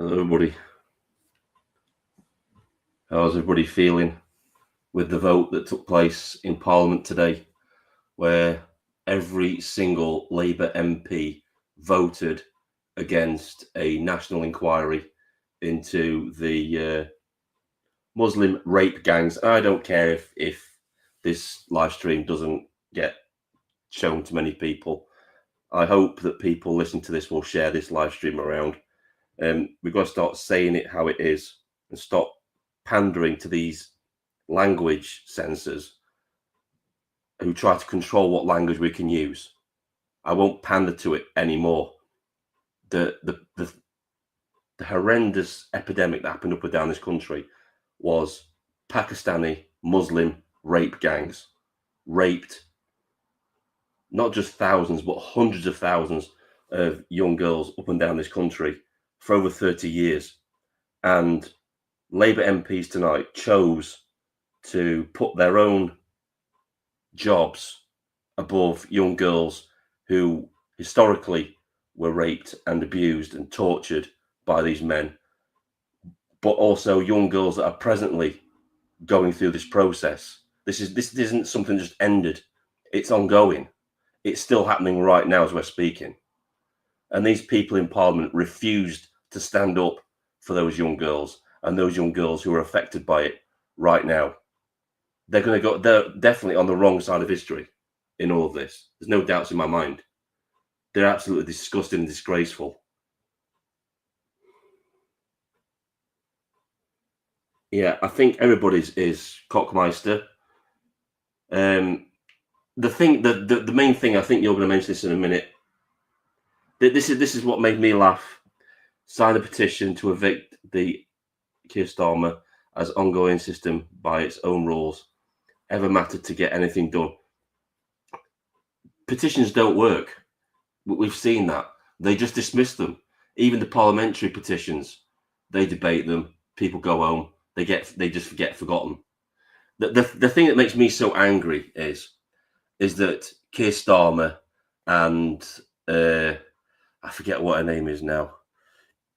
Hello, everybody. How's everybody feeling with the vote that took place in Parliament today, where every single Labour MP voted against a national inquiry into the Muslim rape gangs? I don't care if this live stream doesn't get shown to many people. I hope that people listening to this will share this live stream around. We've got to start saying it how it is and stop pandering to these language censors who try to control what language we can use. I won't pander to it anymore. The horrendous epidemic that happened up and down this country was Pakistani Muslim rape gangs. Raped not just thousands, but hundreds of thousands of young girls up and down this country for over 30 years. And Labour MPs tonight chose to put their own jobs above young girls who historically were raped and abused and tortured by these men, but also young girls that are presently going through this process. This isn't something just ended. It's ongoing. It's still happening right now as we're speaking. And these people in Parliament refused to stand up for those young girls and those young girls who are affected by it right now. They're definitely on the wrong side of history in all of this. There's no doubts in my mind. They're absolutely disgusting and disgraceful. Yeah, I think everybody's is Cockmeister. The main thing, I think you're going to mention this in a minute. This is what made me laugh. Sign a petition to evict the Keir Starmer as ongoing system by its own rules ever mattered to get anything done. Petitions don't work. We've seen that. They just dismiss them. Even the parliamentary petitions, they debate them. People go home. They just get forgotten. The thing that makes me so angry is that Keir Starmer and I forget what her name is now.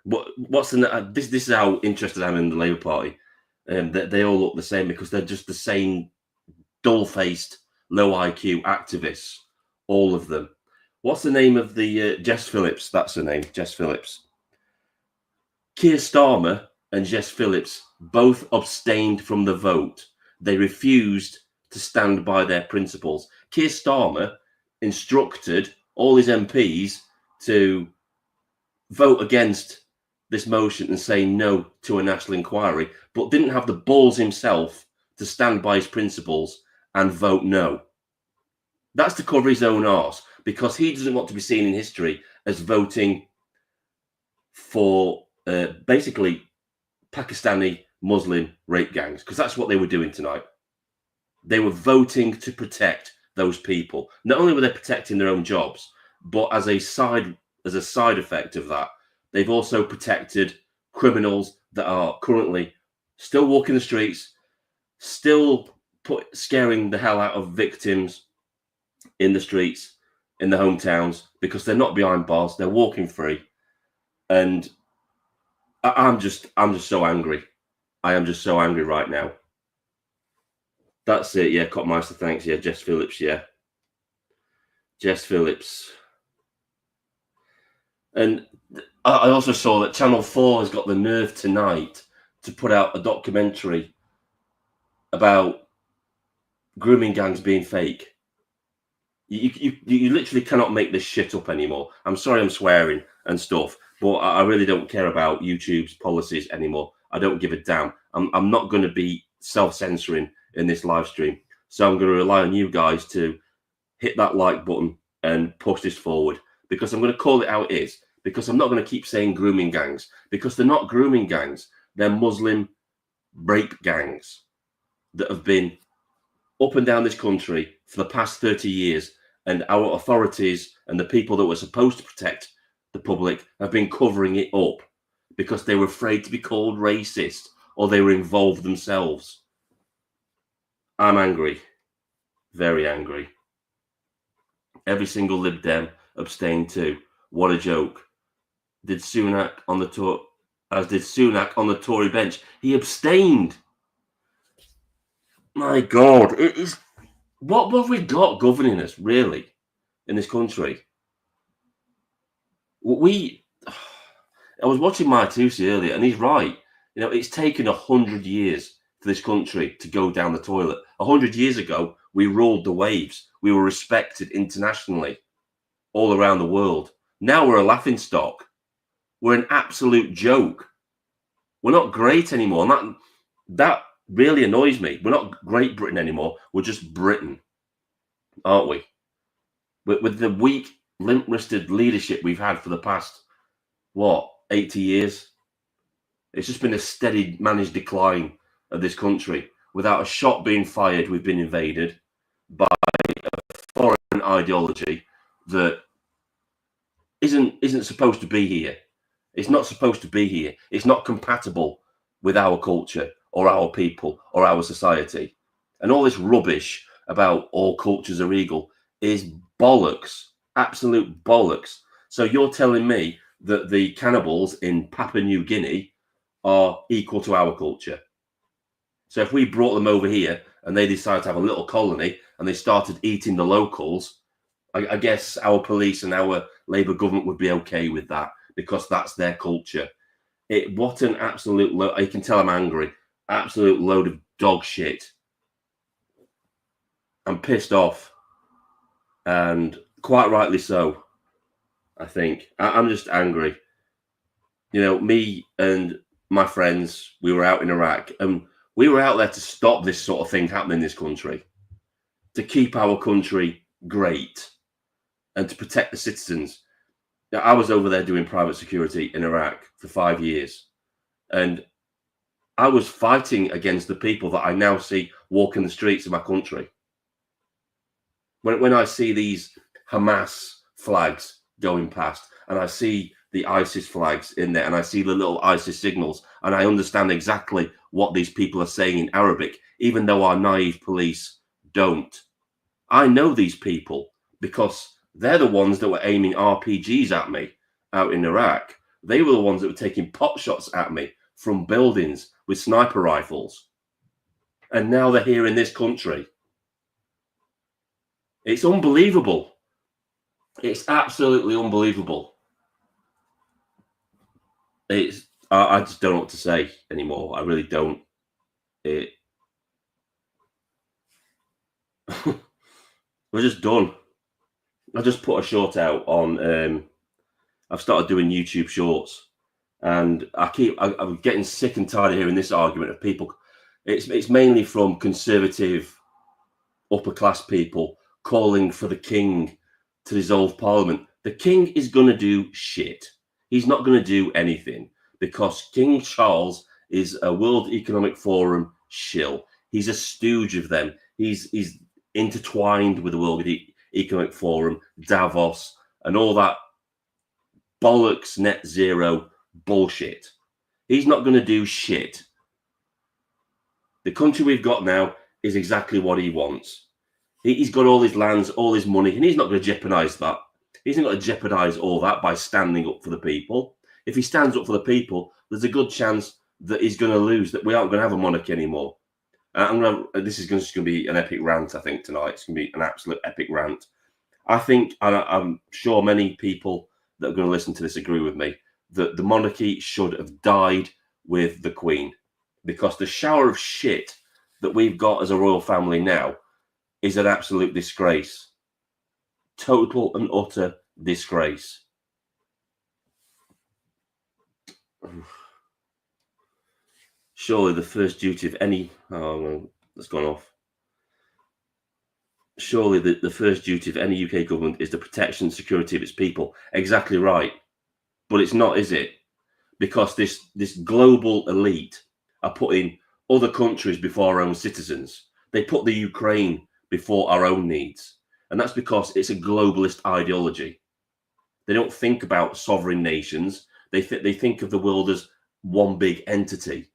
What's the this is how interested I am in the Labour Party. That they all look the same because they're just the same dull-faced, low IQ activists, all of them. What's the name of the Jess Phillips? That's her name, Jess Phillips. Keir Starmer and Jess Phillips both abstained from the vote. They refused to stand by their principles. Keir Starmer instructed all his MPs to vote against this motion and say no to a national inquiry, but didn't have the balls himself to stand by his principles and vote no. That's to cover his own arse, because he doesn't want to be seen in history as voting for basically Pakistani Muslim rape gangs, because that's what they were doing tonight. They were voting to protect those people. Not only were they protecting their own jobs, but as a side effect of that, they've also protected criminals that are currently still walking the streets, still scaring the hell out of victims in the streets, in the hometowns, because they're not behind bars, they're walking free. And I'm just so angry. I am just so angry right now. That's it, yeah, Cockmeister, thanks. Yeah, Jess Phillips, yeah. Jess Phillips. And I also saw that Channel 4 has got the nerve tonight to put out a documentary about grooming gangs being fake. You literally cannot make this shit up anymore. I'm sorry I'm swearing and stuff, but I really don't care about YouTube's policies anymore. I don't give a damn. I'm not going to be self-censoring in this live stream. So I'm going to rely on you guys to hit that like button and push this forward, because I'm going to call it how it is, because I'm not going to keep saying grooming gangs, because they're not grooming gangs. They're Muslim rape gangs that have been up and down this country for the past 30 years. And our authorities and the people that were supposed to protect the public have been covering it up because they were afraid to be called racist or they were involved themselves. I'm angry. Very angry. Every single Lib Dem abstained too. What a joke. Did Sunak on the tour? as did Sunak on the Tory bench. He abstained. My God, it is. What have we got governing us, really, in this country? I was watching My Tusi earlier, and he's right. You know, it's taken 100 years for this country to go down the toilet. 100 years ago, we ruled the waves. We were respected internationally, all around the world. Now we're a laughingstock. We're an absolute joke. We're not great anymore. And that really annoys me. We're not Great Britain anymore. We're just Britain, aren't we? With the weak, limp-wristed leadership we've had for the past, 80 years? It's just been a steady managed decline of this country. Without a shot being fired, we've been invaded by a foreign ideology that isn't supposed to be here. It's not supposed to be here. It's not compatible with our culture or our people or our society. And all this rubbish about all cultures are equal is bollocks, absolute bollocks. So you're telling me that the cannibals in Papua New Guinea are equal to our culture? So if we brought them over here and they decided to have a little colony and they started eating the locals, I guess our police and our Labour government would be okay with that because that's their culture. What an absolute you can tell I'm angry. Absolute load of dog shit. I'm pissed off, and quite rightly so. I think I'm just angry. You know, me and my friends, we were out in Iraq, and we were out there to stop this sort of thing happening in this country, to keep our country great, and to protect the citizens. Now, I was over there doing private security in Iraq for 5 years, and I was fighting against the people that I now see walking the streets of my country. When I see these Hamas flags going past, and I see the ISIS flags in there, and I see the little ISIS signals, and I understand exactly what these people are saying in Arabic, even though our naive police don't. I know these people because they're the ones that were aiming RPGs at me out in Iraq. They were the ones that were taking pot shots at me from buildings with sniper rifles. And now they're here in this country. It's unbelievable. It's absolutely unbelievable. I just don't know what to say anymore. I really don't. We're just done. I just put a short out on. I've started doing YouTube shorts, and I'm getting sick and tired of hearing this argument of people. It's mainly from conservative, upper class people calling for the king to dissolve Parliament. The king is going to do shit. He's not going to do anything because King Charles is a World Economic Forum shill. He's a stooge of them. He's intertwined with the World Economic Forum, Davos, and all that bollocks net zero bullshit. He's not going to do shit. The country we've got now is exactly what he wants. He's got all his lands, all his money, and he's not going to jeopardize that. He's not going to jeopardize all that by standing up for the people. If he stands up for the people, there's a good chance that he's going to lose, that we aren't going to have a monarchy anymore. This is just going to be an epic rant, I think, tonight. It's going to be an absolute epic rant. I think, and I'm sure many people that are going to listen to this agree with me, that the monarchy should have died with the Queen, because the shower of shit that we've got as a royal family now is an absolute disgrace. Total and utter disgrace. Surely the first duty of any... Oh, no, that's gone off. Surely the first duty of any UK government is the protection and security of its people. Exactly right. But it's not, is it? Because this global elite are putting other countries before our own citizens. They put the Ukraine before our own needs. And that's because it's a globalist ideology. They don't think about sovereign nations. They think of the world as one big entity.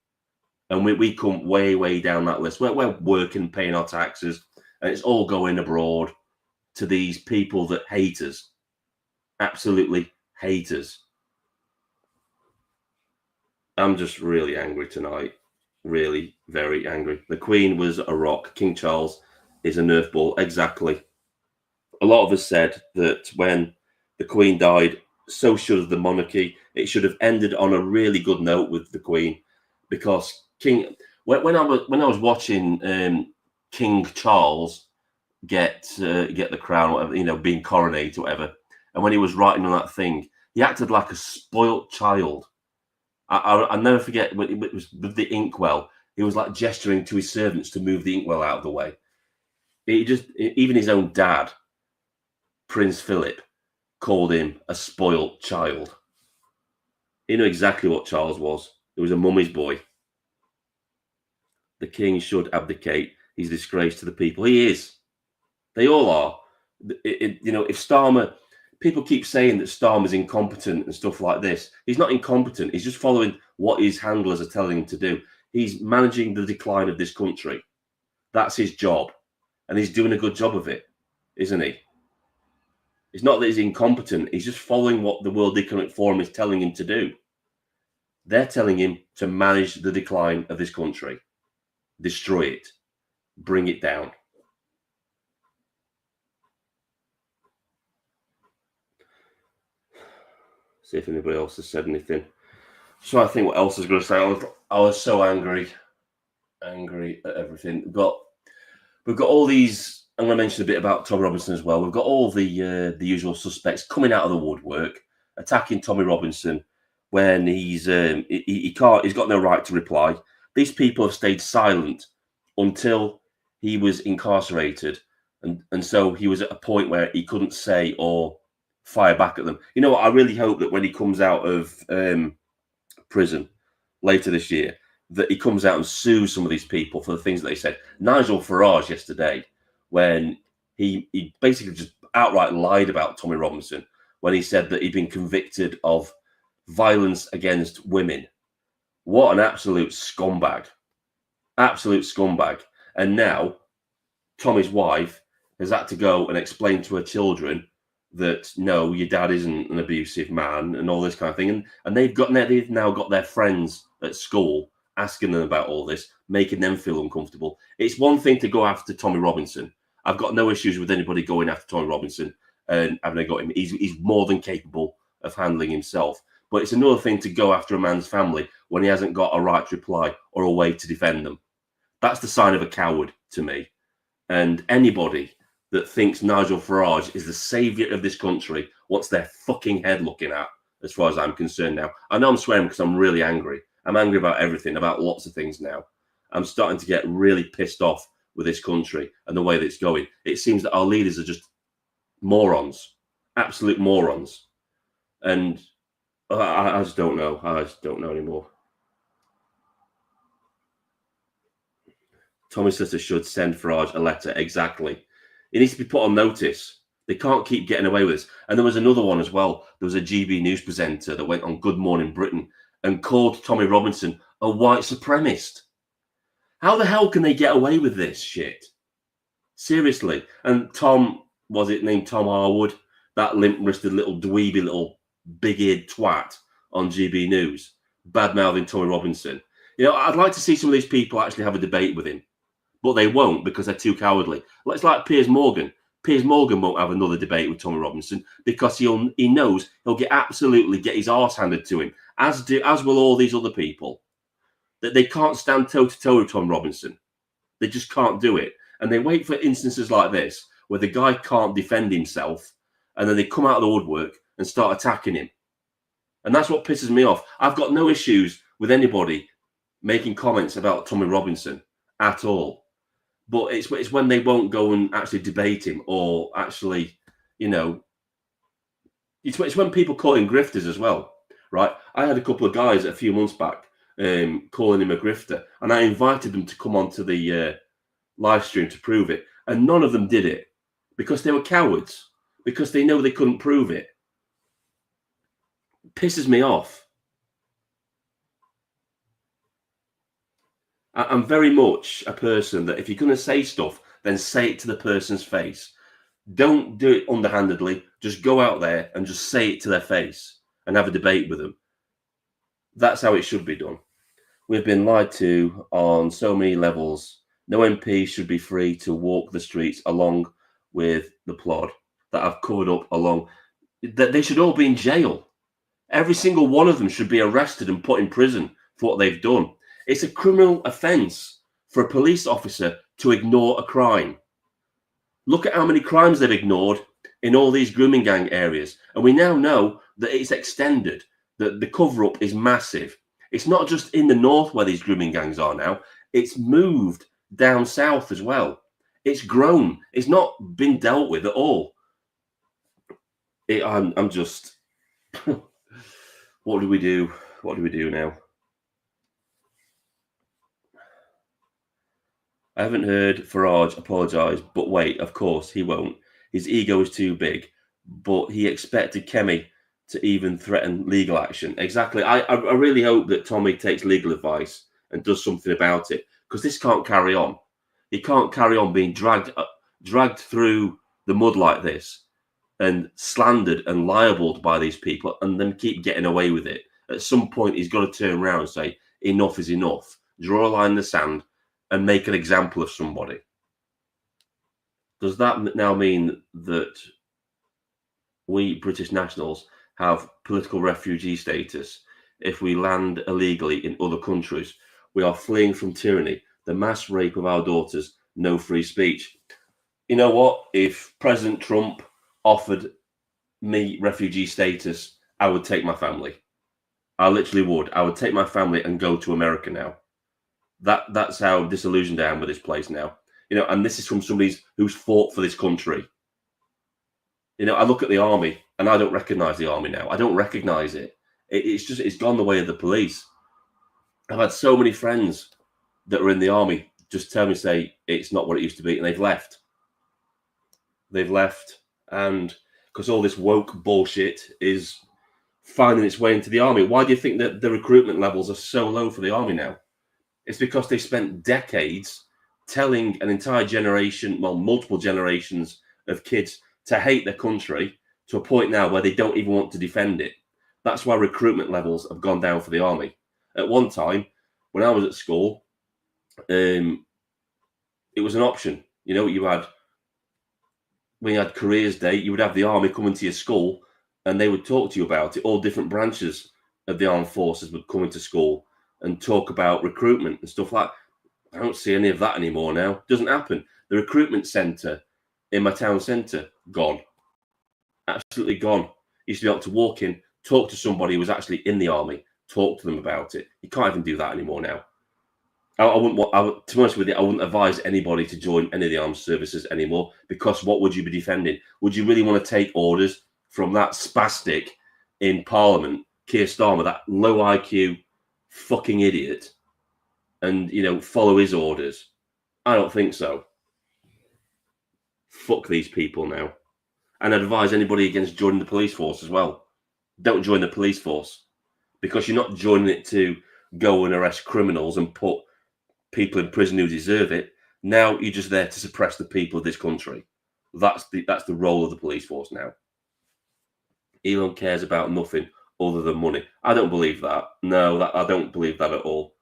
And we come way, way down that list. We're working, paying our taxes, and it's all going abroad to these people that hate us. Absolutely hate us. I'm just really angry tonight. Really, very angry. The Queen was a rock. King Charles is a nerf ball. Exactly. A lot of us said that when the Queen died, so should have the monarchy. It should have ended on a really good note with the Queen, because when I was watching King Charles get the crown, whatever, being coronated, whatever, and when he was writing on that thing, he acted like a spoilt child. I'll never forget when it was with the inkwell. He was like gesturing to his servants to move the inkwell out of the way. Even his own dad, Prince Philip, called him a spoilt child. He knew exactly what Charles was. He was a mummy's boy. The king should abdicate. He's a disgrace to the people. He is. They all are. If Starmer, people keep saying that Starmer's incompetent and stuff like this. He's not incompetent. He's just following what his handlers are telling him to do. He's managing the decline of this country. That's his job. And he's doing a good job of it, isn't he? It's not that he's incompetent. He's just following what the World Economic Forum is telling him to do. They're telling him to manage the decline of this country, destroy it, bring it down. See if anybody else has said anything. So I think what else is going to say? I was so angry at everything. We've got all these. I'm going to mention a bit about Tommy Robinson as well. We've got all the usual suspects coming out of the woodwork, attacking Tommy Robinson when he can't. He's got no right to reply. These people have stayed silent until he was incarcerated, and so he was at a point where he couldn't say or fire back at them. You know what? I really hope that when he comes out of prison later this year, that he comes out and sues some of these people for the things that they said. Nigel Farage yesterday, when he basically just outright lied about Tommy Robinson when he said that he'd been convicted of violence against women. What an absolute scumbag. Absolute scumbag. And now Tommy's wife has had to go and explain to her children that no, your dad isn't an abusive man and all this kind of thing. And they've now got their friends at school asking them about all this, making them feel uncomfortable. It's one thing to go after Tommy Robinson. I've got no issues with anybody going after Tommy Robinson and having got him. He's more than capable of handling himself. But it's another thing to go after a man's family when he hasn't got a right to reply or a way to defend them. That's the sign of a coward to me. And anybody that thinks Nigel Farage is the saviour of this country, what's their fucking head looking at, as far as I'm concerned now. I know I'm swearing because I'm really angry. I'm angry about everything, about lots of things now. I'm starting to get really pissed off with this country and the way that it's going. It seems that our leaders are just morons, absolute morons. And I just don't know. I just don't know anymore. Tommy Sister should send Farage a letter. Exactly. It needs to be put on notice. They can't keep getting away with this. And there was another one as well. There was a GB News presenter that went on Good Morning Britain and called Tommy Robinson a white supremacist. How the hell can they get away with this shit? Seriously. And Tom, was it named Tom Harwood? That limp-wristed little dweeby little big-eared twat on GB News, bad-mouthing Tommy Robinson. You know, I'd like to see some of these people actually have a debate with him. But they won't because they're too cowardly. It's like Piers Morgan. Piers Morgan won't have another debate with Tommy Robinson because he knows he'll absolutely get his arse handed to him, as will all these other people. That they can't stand toe-to-toe with Tom Robinson. They just can't do it. And they wait for instances like this where the guy can't defend himself and then they come out of the woodwork and start attacking him. And that's what pisses me off. I've got no issues with anybody making comments about Tommy Robinson at all. But it's when they won't go and actually debate him or actually, it's when people call him grifters as well, right? I had a couple of guys a few months back calling him a grifter, and I invited them to come onto the live stream to prove it, and none of them did it because they were cowards, because they know they couldn't prove it. It pisses me off. I'm very much a person that if you're going to say stuff, then say it to the person's face. Don't do it underhandedly. Just go out there and just say it to their face and have a debate with them. That's how it should be done. We've been lied to on so many levels. No MP should be free to walk the streets along with the plod that I've covered up along. That they should all be in jail. Every single one of them should be arrested and put in prison for what they've done. It's a criminal offence for a police officer to ignore a crime. Look at how many crimes they've ignored in all these grooming gang areas. And we now know that it's extended, that the cover up is massive. It's not just in the north where these grooming gangs are now, it's moved down south as well. It's grown, it's not been dealt with at all. I'm just, what do we do? What do we do now? I haven't heard Farage apologise, but wait, of course he won't. His ego is too big. But he expected Kemi to even threaten legal action. Exactly. I really hope that Tommy takes legal advice and does something about it, because this can't carry on. He can't carry on being dragged through the mud like this and slandered and libelled by these people and then keep getting away with it. At some point, he's got to turn around and say, enough is enough. Draw a line in the sand and make an example of somebody. Does that now mean that we British nationals have political refugee status if we land illegally in other countries? We are fleeing from tyranny, the mass rape of our daughters, no free speech. You know what? If President Trump offered me refugee status, I would take my family. I literally would. I would take my family and go to America now. That's how disillusioned I am with this place now. You know, and this is from somebody who's fought for this country. You know, I look at the army and I don't recognise the army now. I don't recognise it. It's gone the way of the police. I've had so many friends that are in the army just tell me, say, it's not what it used to be, and they've left. They've left, and because all this woke bullshit is finding its way into the army. Why do you think that the recruitment levels are so low for the army now? It's because they spent decades telling an entire generation, well, multiple generations of kids to hate their country to a point now where they don't even want to defend it. That's why recruitment levels have gone down for the army. At one time, when I was at school, it was an option. You know, when you had careers day, you would have the army come into your school and they would talk to you about it. All different branches of the armed forces would come into school and talk about recruitment and stuff like that. I don't see any of that anymore now. It doesn't happen. The recruitment centre in my town centre, gone. Absolutely gone. You used to be able to walk in, talk to somebody who was actually in the army, talk to them about it. You can't even do that anymore now. To be honest with you, I wouldn't advise anybody to join any of the armed services anymore, because what would you be defending? Would you really want to take orders from that spastic in Parliament, Keir Starmer, that low IQ fucking idiot, and, you know, follow his orders? I don't think so. Fuck these people now. And I'd advise anybody against joining the police force as well. Don't join the police force, because you're not joining it to go and arrest criminals and put people in prison who deserve it. Now you're just there to suppress the people of this country. That's the role of the police force now. Elon cares about nothing other than money. I don't believe that. No, I don't believe that at all.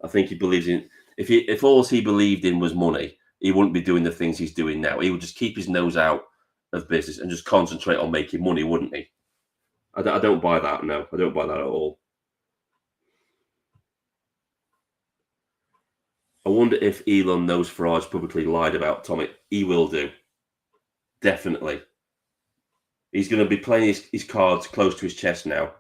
I think he believes in, if all he believed in was money, he wouldn't be doing the things he's doing now. He would just keep his nose out of business and just concentrate on making money, wouldn't he? I don't buy that. No, I don't buy that at all. I wonder if Elon knows Farage publicly lied about Tommy. He will do. Definitely. He's going to be playing his cards close to his chest now.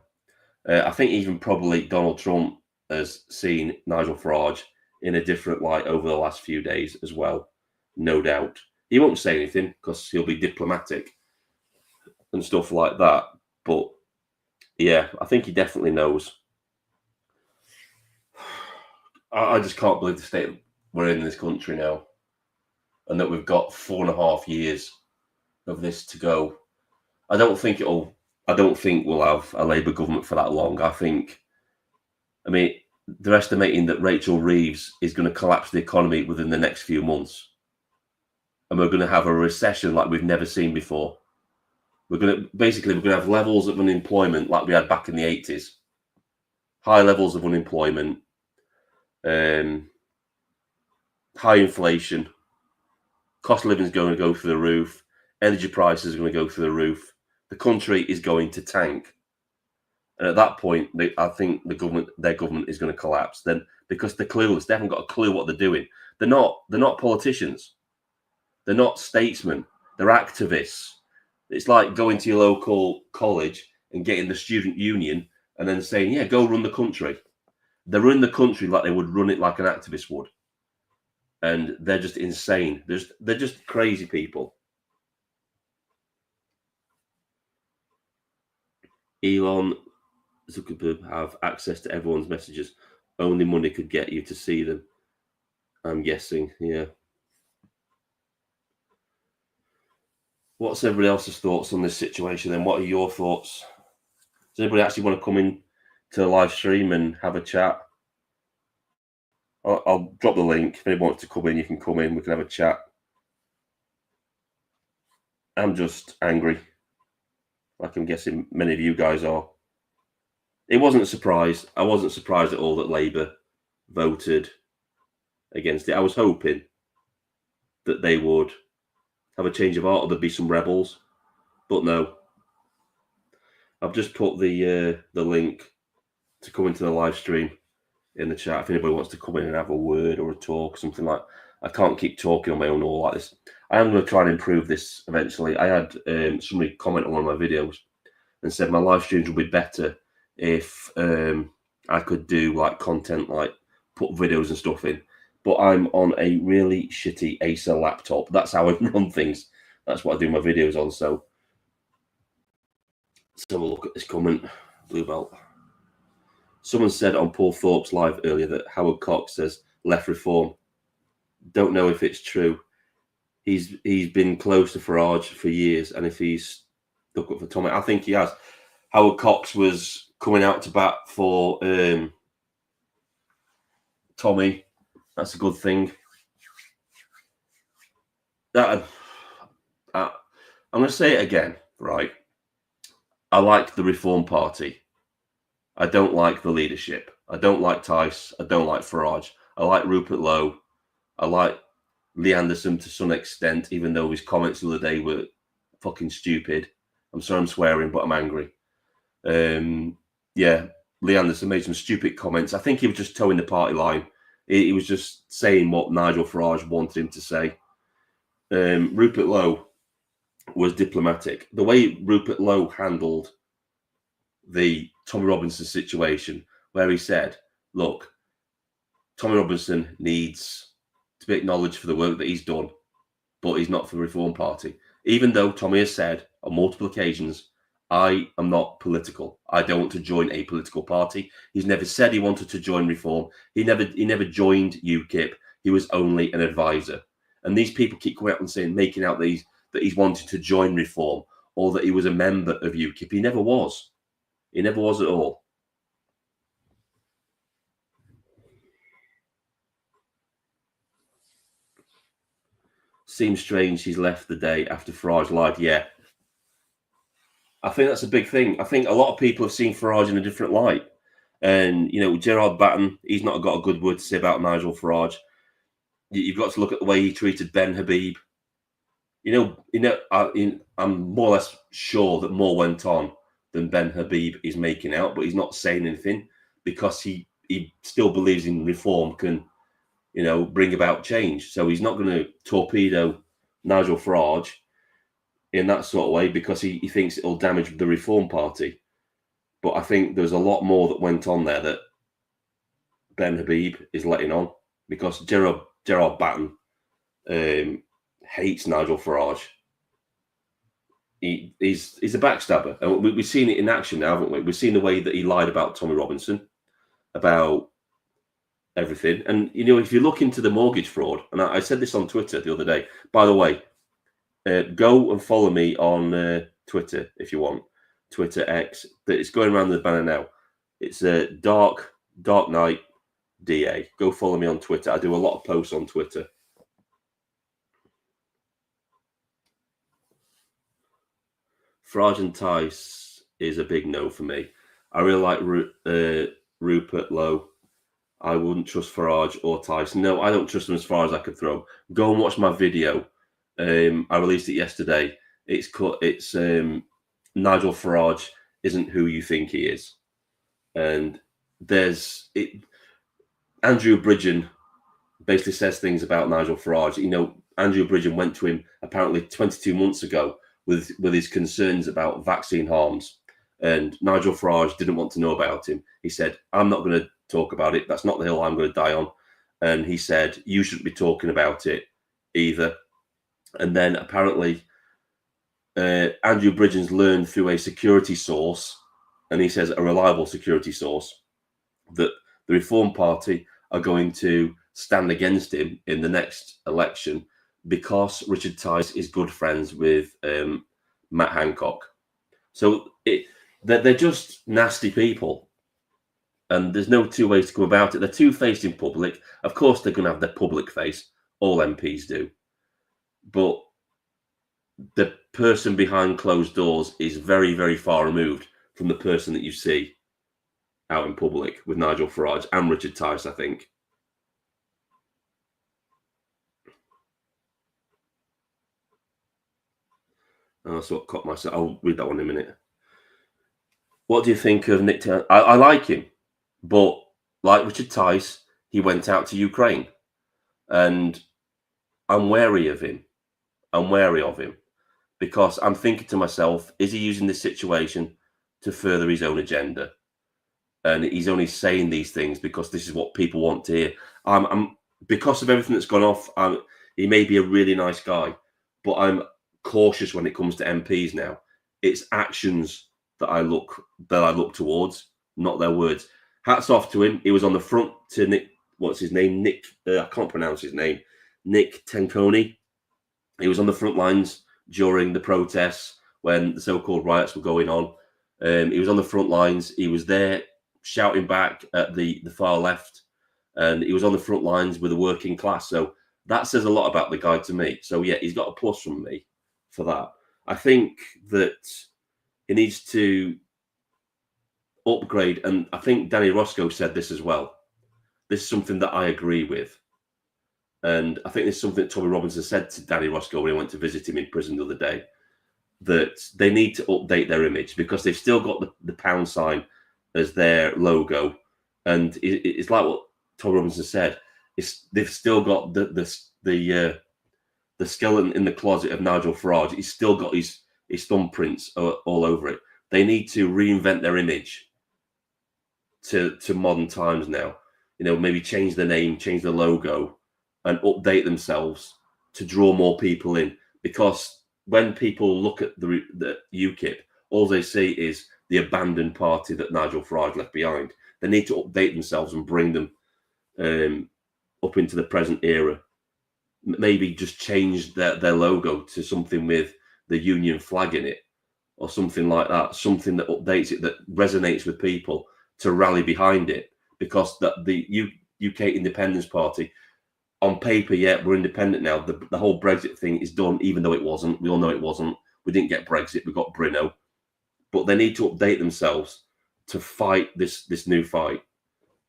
I think even probably Donald Trump has seen Nigel Farage in a different light over the last few days as well. No doubt. He won't say anything because he'll be diplomatic and stuff like that. But yeah, I think he definitely knows. I just can't believe the state we're in this country now, and that we've got 4.5 years of this to go. I don't think we'll have a Labour government for that long. They're estimating that Rachel Reeves is going to collapse the economy within the next few months. And we're going to have a recession like we've never seen before. We're going to have levels of unemployment like we had back in the 80s. high levels of unemployment, high inflation, cost of living is going to go through the roof, energy prices are going to go through the roof. The country is going to tank. And at that point, I think their government is going to collapse. Then, because they're clueless, they haven't got a clue what they're doing. They're not politicians. They're not statesmen. They're activists. It's like going to your local college and getting the student union and then saying, "Yeah, go run the country." They run the country like they would run it like an activist would, and they're just insane. They're just crazy people. Elon Zuckerberg have access to everyone's messages. Only money could get you to see them. I'm guessing, yeah. What's everybody else's thoughts on this situation then? What are your thoughts? Does anybody actually want to come in to the live stream and have a chat? I'll drop the link. If anybody wants to come in, you can come in. We can have a chat. I'm just angry, like I'm guessing many of you guys are. It wasn't a surprise. I wasn't surprised at all that Labour voted against it. I was hoping that they would have a change of heart or there'd be some rebels, but no. I've just put the link to come into the live stream in the chat if anybody wants to come in and have a word or a talk, something like. I can't keep talking on my own all like this. I am going to try and improve this eventually. I had somebody comment on one of my videos and said my live streams will be better if I could do like content, like put videos and stuff in. But I'm on a really shitty Acer laptop. That's how I run things. That's what I do my videos on. So let's have a look at this comment. Blue belt. Someone said on Paul Thorpe's live earlier that Howard Cox says left reform. Don't know if it's true. He's been close to Farage for years, and if he's stuck up for Tommy, I think he has. Howard Cox was coming out to bat for Tommy. That's a good thing. I'm going to say it again, right? I like the Reform Party. I don't like the leadership. I don't like Tice. I don't like Farage. I like Rupert Lowe. I like Lee Anderson to some extent, even though his comments the other day were fucking stupid. I'm sorry I'm swearing, but I'm angry. Yeah, Lee Anderson made some stupid comments. I think he was just towing the party line. He was just saying what Nigel Farage wanted him to say. Rupert Lowe was diplomatic. The way Rupert Lowe handled the Tommy Robinson situation, where he said, look, Tommy Robinson needs to be acknowledged for the work that he's done, but he's not for the Reform Party. Even though Tommy has said on multiple occasions, I am not political. I don't want to join a political party. He's never said he wanted to join Reform. He never joined UKIP. He was only an advisor. And these people keep going out and saying, making out that he's wanted to join Reform or that he was a member of UKIP. He never was. He never was at all. Seems strange he's left the day after Farage lied. Yeah. I think that's a big thing. I think a lot of people have seen Farage in a different light. And, Gerard Batten, he's not got a good word to say about Nigel Farage. You've got to look at the way he treated Ben Habib. I'm more or less sure that more went on than Ben Habib is making out, but he's not saying anything because he still believes in reform can, bring about change. So he's not going to torpedo Nigel Farage in that sort of way because he thinks it'll damage the Reform Party. But I think there's a lot more that went on there that Ben Habib is letting on because Gerard Batten hates Nigel Farage. He's a backstabber. And we've seen it in action now, haven't we? We've seen the way that he lied about Tommy Robinson, about everything. And, if you look into the mortgage fraud, and I said this on Twitter the other day, by the way, go and follow me on Twitter if you want. Twitter X. It's going around the banner now. It's a Dark Knight DA. Go follow me on Twitter. I do a lot of posts on Twitter. Farage and Tice is a big no for me. I really like Rupert Lowe. I wouldn't trust Farage or Tyson. No, I don't trust them as far as I could throw. Go and watch my video. I released it yesterday. It's Nigel Farage isn't who you think he is, and Andrew Bridgen basically says things about Nigel Farage. Andrew Bridgen went to him apparently 22 months ago with his concerns about vaccine harms, and Nigel Farage didn't want to know about him. He said, "I'm not going to talk about it. That's not the hill I'm going to die on." And he said, "You shouldn't be talking about it either." And then apparently Andrew Bridgen's learned through a security source, and he says a reliable security source, that the Reform Party are going to stand against him in the next election because Richard Tice is good friends with Matt Hancock. So they're just nasty people. And there's no two ways to go about it. They're two-faced in public. Of course, they're going to have their public face. All MPs do. But the person behind closed doors is very, very far removed from the person that you see out in public with Nigel Farage and Richard Tice, I think. Oh, that's what caught myself. I'll read that one in a minute. What do you think of Nick Taylor? I like him, but like Richard Tice, he went out to Ukraine, and I'm wary of him. I'm wary of him because I'm thinking to myself, is he using this situation to further his own agenda? And he's only saying these things because this is what people want to hear. Because of everything that's gone off, he may be a really nice guy, but I'm cautious when it comes to MPs now. It's actions that I look towards, not their words. Hats off to him. He was on the front to Nick. What's his name? Nick. I can't pronounce his name. Nick Tenconi. He was on the front lines during the protests when the so-called riots were going on. He was on the front lines. He was there shouting back at the far left, and he was on the front lines with the working class. So that says a lot about the guy to me. So yeah, he's got a plus from me for that. I think that he needs to upgrade, and I think Danny Roscoe said this as well. This is something that I agree with. And I think this is something that Tommy Robinson said to Danny Roscoe when he went to visit him in prison the other day, that they need to update their image because they've still got the pound sign as their logo. And it's like what Tommy Robinson said. They've still got the skeleton in the closet of Nigel Farage. He's still got his thumbprints all over it. They need to reinvent their image to modern times now. Maybe change the name, change the logo, and update themselves to draw more people in. Because when people look at the UKIP, all they see is the abandoned party that Nigel Farage left behind. They need to update themselves and bring them up into the present era. Maybe just change their logo to something with the Union flag in it or something like that, something that updates it, that resonates with people to rally behind it. Because the UK Independence Party, on paper, yeah, we're independent now. The whole Brexit thing is done, even though it wasn't. We all know it wasn't. We didn't get Brexit. We got Brino. But they need to update themselves to fight this new fight.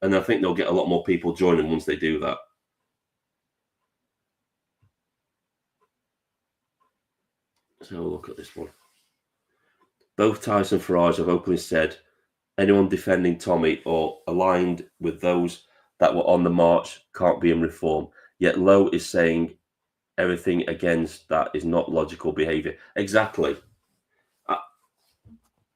And I think they'll get a lot more people joining once they do that. So look at this one. Both Tice and Farage have openly said anyone defending Tommy or aligned with those that were on the march can't be in reform. Yet Lowe is saying everything against that is not logical behaviour. Exactly.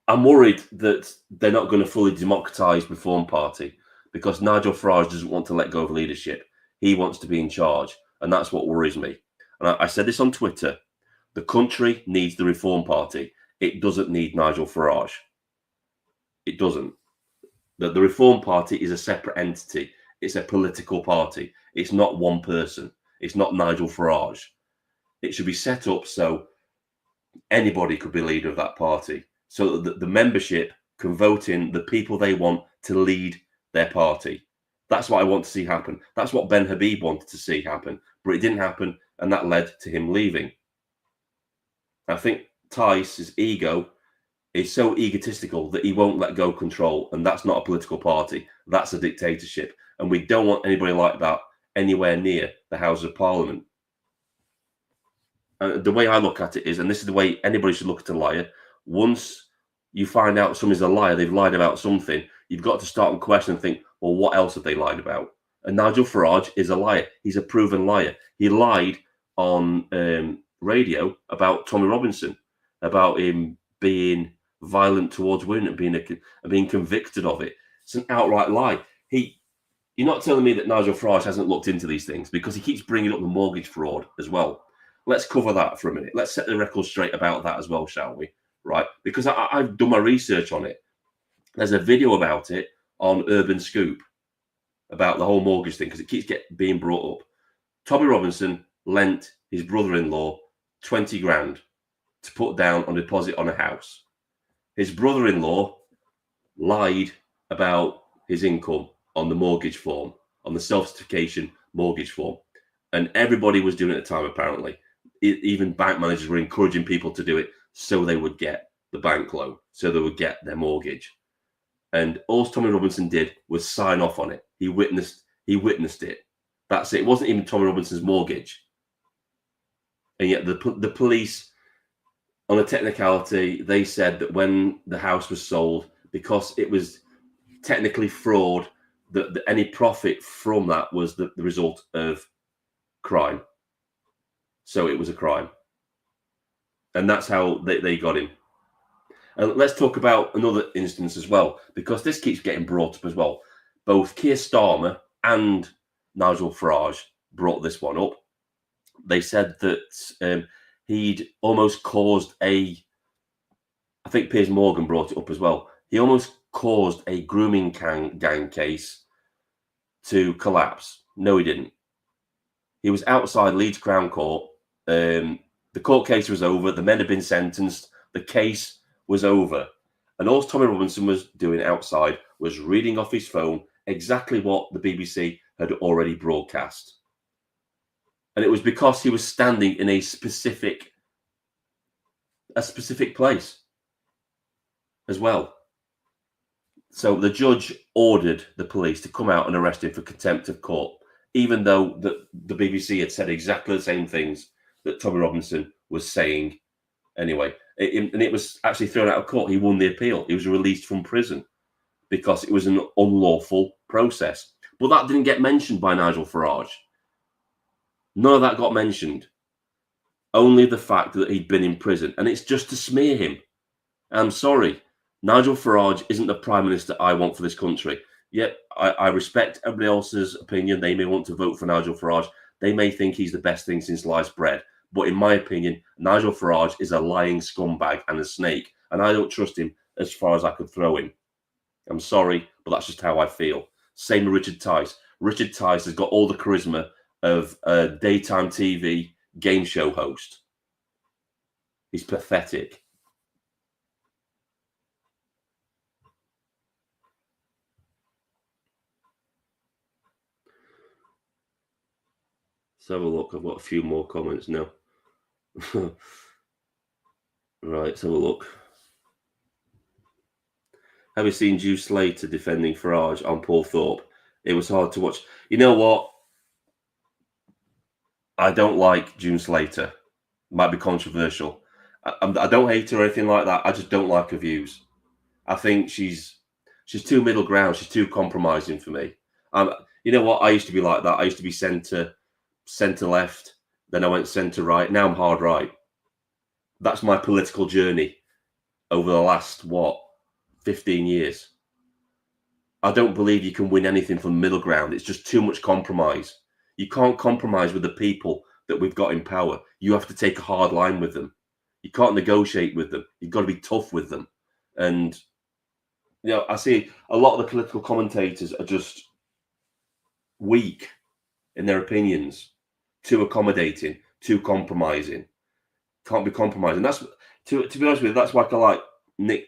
I'm worried that they're not going to fully democratise Reform Party because Nigel Farage doesn't want to let go of leadership. He wants to be in charge, and that's what worries me. And I said this on Twitter. The country needs the Reform Party. It doesn't need Nigel Farage. It doesn't. The Reform Party is a separate entity. It's a political party. It's not one person. It's not Nigel Farage. It should be set up so anybody could be leader of that party, so that the membership can vote in the people they want to lead their party. That's what I want to see happen. That's what Ben Habib wanted to see happen, but it didn't happen, and that led to him leaving. I think Tice's ego is so egotistical that he won't let go control, and that's not a political party. That's a dictatorship, and we don't want anybody like that anywhere near the House of Parliament. The way I look at it is, and this is the way anybody should look at a liar, once you find out somebody's a liar, they've lied about something, you've got to start and question and think, well, what else have they lied about? And Nigel Farage is a liar. He's a proven liar. He lied on radio about Tommy Robinson, about him being violent towards women and being convicted of it. It's an outright lie. You're not telling me that Nigel Farage hasn't looked into these things, because he keeps bringing up the mortgage fraud as well. Let's cover that for a minute. Let's set the record straight about that as well, shall we? Right? Because I've done my research on it. There's a video about it on Urban Scoop about the whole mortgage thing, because it keeps being brought up. Tommy Robinson lent his brother-in-law 20 grand to put down on deposit on a house. His brother-in-law lied about his income on the mortgage form, on the self-certification mortgage form. And everybody was doing it at the time, apparently. Even bank managers were encouraging people to do it so they would get the bank loan, so they would get their mortgage. And all Tommy Robinson did was sign off on it. He witnessed it. That's it. It wasn't even Tommy Robinson's mortgage. And yet the police, on a technicality, they said that when the house was sold, because it was technically fraud, that any profit from that was the result of crime. So it was a crime. And that's how they got him. And let's talk about another instance as well, because this keeps getting brought up as well. Both Keir Starmer and Nigel Farage brought this one up. They said that he'd almost caused I think Piers Morgan brought it up as well. He almost caused a grooming gang case to collapse. No, he didn't. He was outside Leeds Crown Court. The court case was over. The men had been sentenced. The case was over. And all Tommy Robinson was doing outside was reading off his phone exactly what the BBC had already broadcast. And it was because he was standing in a specific place as well. So the judge ordered the police to come out and arrest him for contempt of court, even though the BBC had said exactly the same things that Tommy Robinson was saying anyway. And it was actually thrown out of court. He won the appeal. He was released from prison because it was an unlawful process. But that didn't get mentioned by Nigel Farage. None of that got mentioned. Only the fact that he'd been in prison. And it's just to smear him. I'm sorry. Nigel Farage isn't the Prime Minister I want for this country. Yet I respect everybody else's opinion. They may want to vote for Nigel Farage. They may think he's the best thing since sliced bread. But in my opinion, Nigel Farage is a lying scumbag and a snake. And I don't trust him as far as I could throw him. I'm sorry, but that's just how I feel. Same with Richard Tice. Richard Tice has got all the charisma of a daytime TV game show host. He's pathetic. Let's have a look. I've got a few more comments now. Right, let's have a look. Have you seen Drew Slater defending Farage on Paul Thorpe? It was hard to watch. You know what? I don't like June Slater. Might be controversial. I don't hate her or anything like that. I just don't like her views. I think she's too middle ground. She's too compromising for me. You know what? I used to be like that. I used to be centre left. Then I went centre right. Now I'm hard right. That's my political journey over the last, 15 years. I don't believe you can win anything from middle ground. It's just too much compromise. You can't compromise with the people that we've got in power. You have to take a hard line with them. You can't negotiate with them. You've got to be tough with them. And, I see a lot of the political commentators are just weak in their opinions, too accommodating, too compromising. Can't be compromising. That's to be honest with you, that's why I like Nick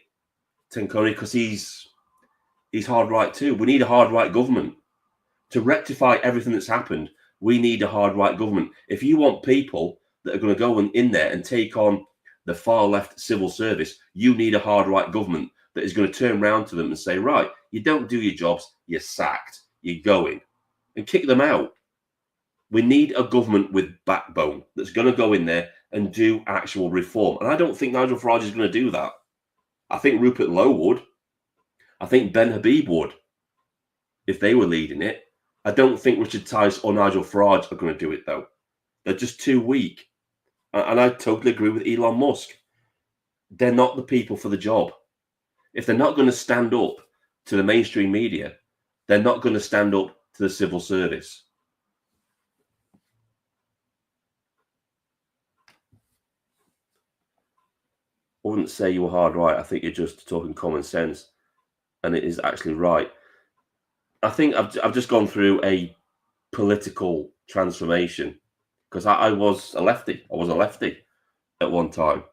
Tenconi, because he's hard right too. We need a hard right government to rectify everything that's happened. We need a hard right government. If you want people that are going to go in there and take on the far left civil service, you need a hard right government that is going to turn around to them and say, right, you don't do your jobs, you're sacked, you're going, and kick them out. We need a government with backbone that's going to go in there and do actual reform. And I don't think Nigel Farage is going to do that. I think Rupert Lowe would. I think Ben Habib would, if they were leading it. I don't think Richard Tice or Nigel Farage are going to do it, though. They're just too weak. And I totally agree with Elon Musk. They're not the people for the job. If they're not going to stand up to the mainstream media, they're not going to stand up to the civil service. I wouldn't say you were hard right. I think you're just talking common sense. And it is actually right. I think I've just gone through a political transformation because I was a lefty. I was a lefty at one time,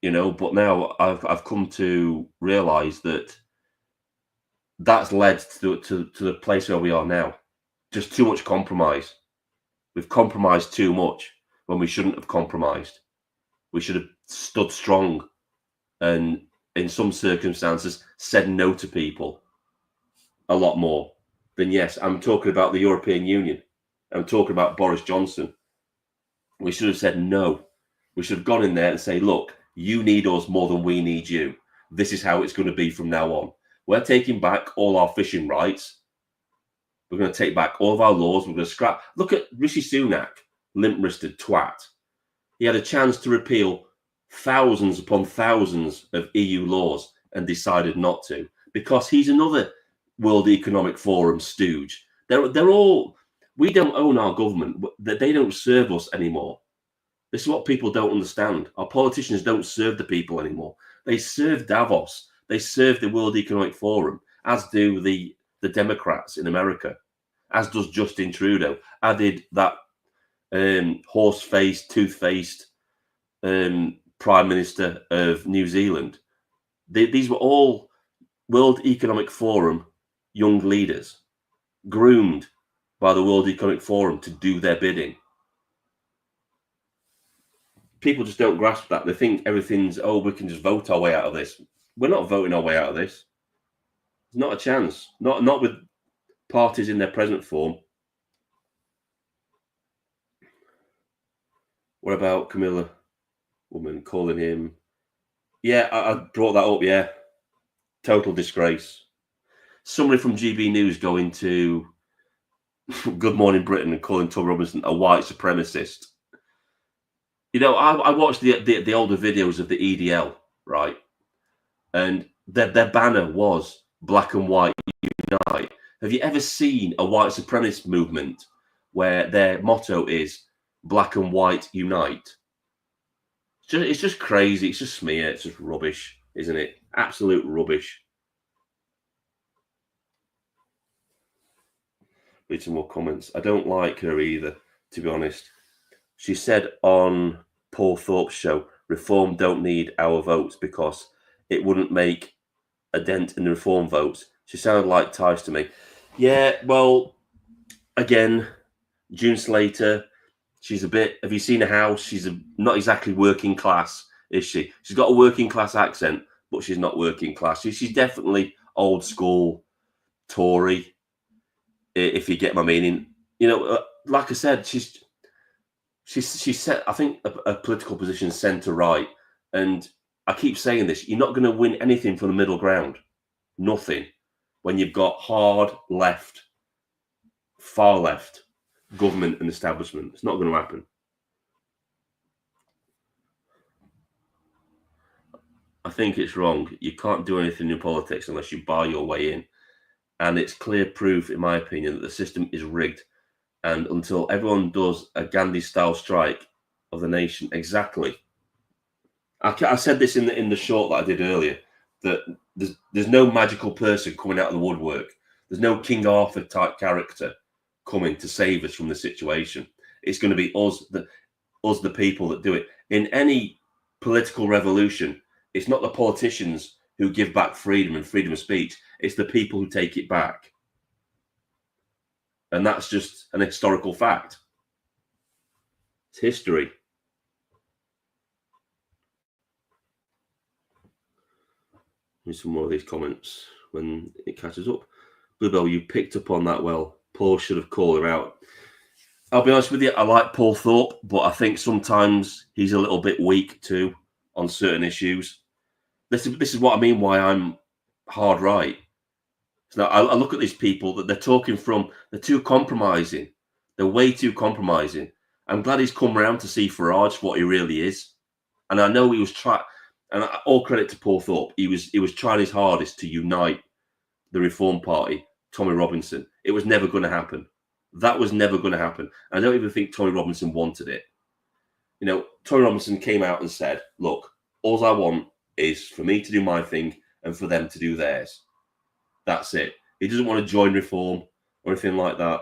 but now I've come to realize that that's led to the place where we are now. Just too much compromise. We've compromised too much when we shouldn't have compromised. We should have stood strong and, in some circumstances, said no to people a lot more than yes. I'm talking about the European Union. I'm talking about Boris Johnson. We should have said no. We should have gone in there and say, look, you need us more than we need you. This is how it's going to be from now on. We're taking back all our fishing rights. We're going to take back all of our laws. We're going to scrap. Look at Rishi Sunak, limp-wristed twat. He had a chance to repeal thousands upon thousands of EU laws and decided not to because he's another World Economic Forum stooge. They're all. We don't own our government. They don't serve us anymore. This is what people don't understand. Our politicians don't serve the people anymore. They serve Davos. They serve the World Economic Forum, as do the Democrats in America, as does Justin Trudeau. Added that horse-faced, tooth-faced Prime Minister of New Zealand. These were all World Economic Forum young leaders, groomed by the World Economic Forum to do their bidding. People just don't grasp that. They think everything's, we can just vote our way out of this. We're not voting our way out of this. There's not a chance. Not with parties in their present form. What about Camilla Woman calling him? Yeah, I brought that up, yeah. Total disgrace. Somebody from GB News going to Good Morning Britain and calling Tom Robinson a white supremacist. I watched the older videos of the EDL, right? And their banner was black and white unite. Have you ever seen a white supremacist movement where their motto is black and white unite? It's just crazy. It's just smear. It's just rubbish, isn't it? Absolute rubbish. Read some more comments. I don't like her either, to be honest. She said on Paul Thorpe's show, Reform don't need our votes because it wouldn't make a dent in the Reform votes. She sounded like Tice to me. Yeah, well, again, June Slater, she's a bit... Have you seen her house? She's not exactly working class, is she? She's got a working class accent, but she's not working class. She's definitely old school Tory, if you get my meaning. Like I said, she's set, I think, a political position centre-right. And I keep saying this, you're not going to win anything from the middle ground. Nothing. When you've got hard left, far left government and establishment. It's not going to happen. I think it's wrong. You can't do anything in politics unless you buy your way in. And it's clear proof, in my opinion, that the system is rigged. And until everyone does a Gandhi-style strike of the nation, exactly. I said this in the short that I did earlier, that there's no magical person coming out of the woodwork. There's no King Arthur type character coming to save us from the situation. It's going to be us, the people that do it. In any political revolution, it's not the politicians who give back freedom and freedom of speech. It's the people who take it back. And that's just an historical fact. It's history. Here's some more of these comments when it catches up. Bluebell, you picked up on that well. Paul should have called her out. I'll be honest with you, I like Paul Thorpe, but I think sometimes he's a little bit weak too on certain issues. This is what I mean why I'm hard right. So I look at these people that they're talking from, they're too compromising. They're way too compromising. I'm glad he's come around to see Farage for what he really is. And I know he was trying, and all credit to Paul Thorpe, he was trying his hardest to unite the Reform Party, Tommy Robinson. It was never going to happen. That was never going to happen. I don't even think Tommy Robinson wanted it. You know, Tommy Robinson came out and said, look, all I want is for me to do my thing and for them to do theirs. That's it. He doesn't want to join Reform or anything like that.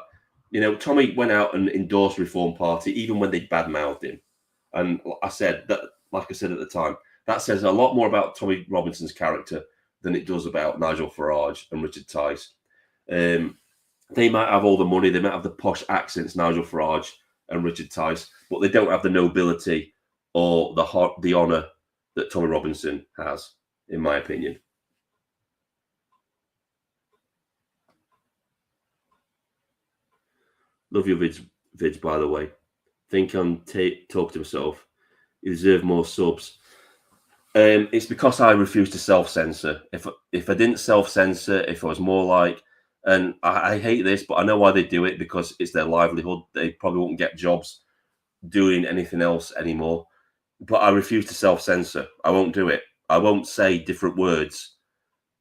You know, Tommy went out and endorsed Reform Party even when they badmouthed him. And I said that, like I said at the time, that says a lot more about Tommy Robinson's character than it does about Nigel Farage and Richard Tice. They might have all the money, they might have the posh accents, Nigel Farage and Richard Tice, but they don't have the nobility or the honour that Tommy Robinson has, in my opinion. Love your vids, by the way. Think I'm talking to myself. You deserve more subs. It's because I refuse to self-censor. If I didn't self-censor, if I was more like, and I hate this, but I know why they do it, because it's their livelihood. They probably won't get jobs doing anything else anymore. But I refuse to self-censor. I won't do it. I won't say different words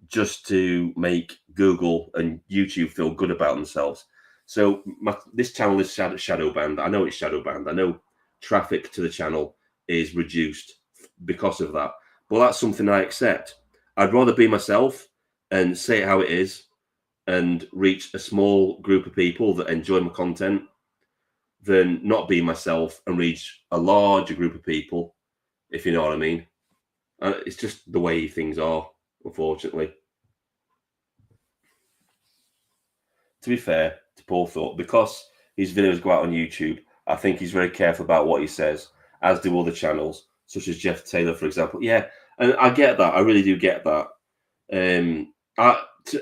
just to make Google and YouTube feel good about themselves. So this channel is shadow banned. I know it's shadow banned. I know traffic to the channel is reduced because of that. But that's something I accept. I'd rather be myself and say it how it is and reach a small group of people that enjoy my content than not be myself and reach a larger group of people, if you know what I mean. It's just the way things are, unfortunately. To be fair to Paul Thorpe, because his videos go out on YouTube, I think he's very careful about what he says, as do other channels, such as Jeff Taylor, for example. Yeah, and I get that. I really do get that.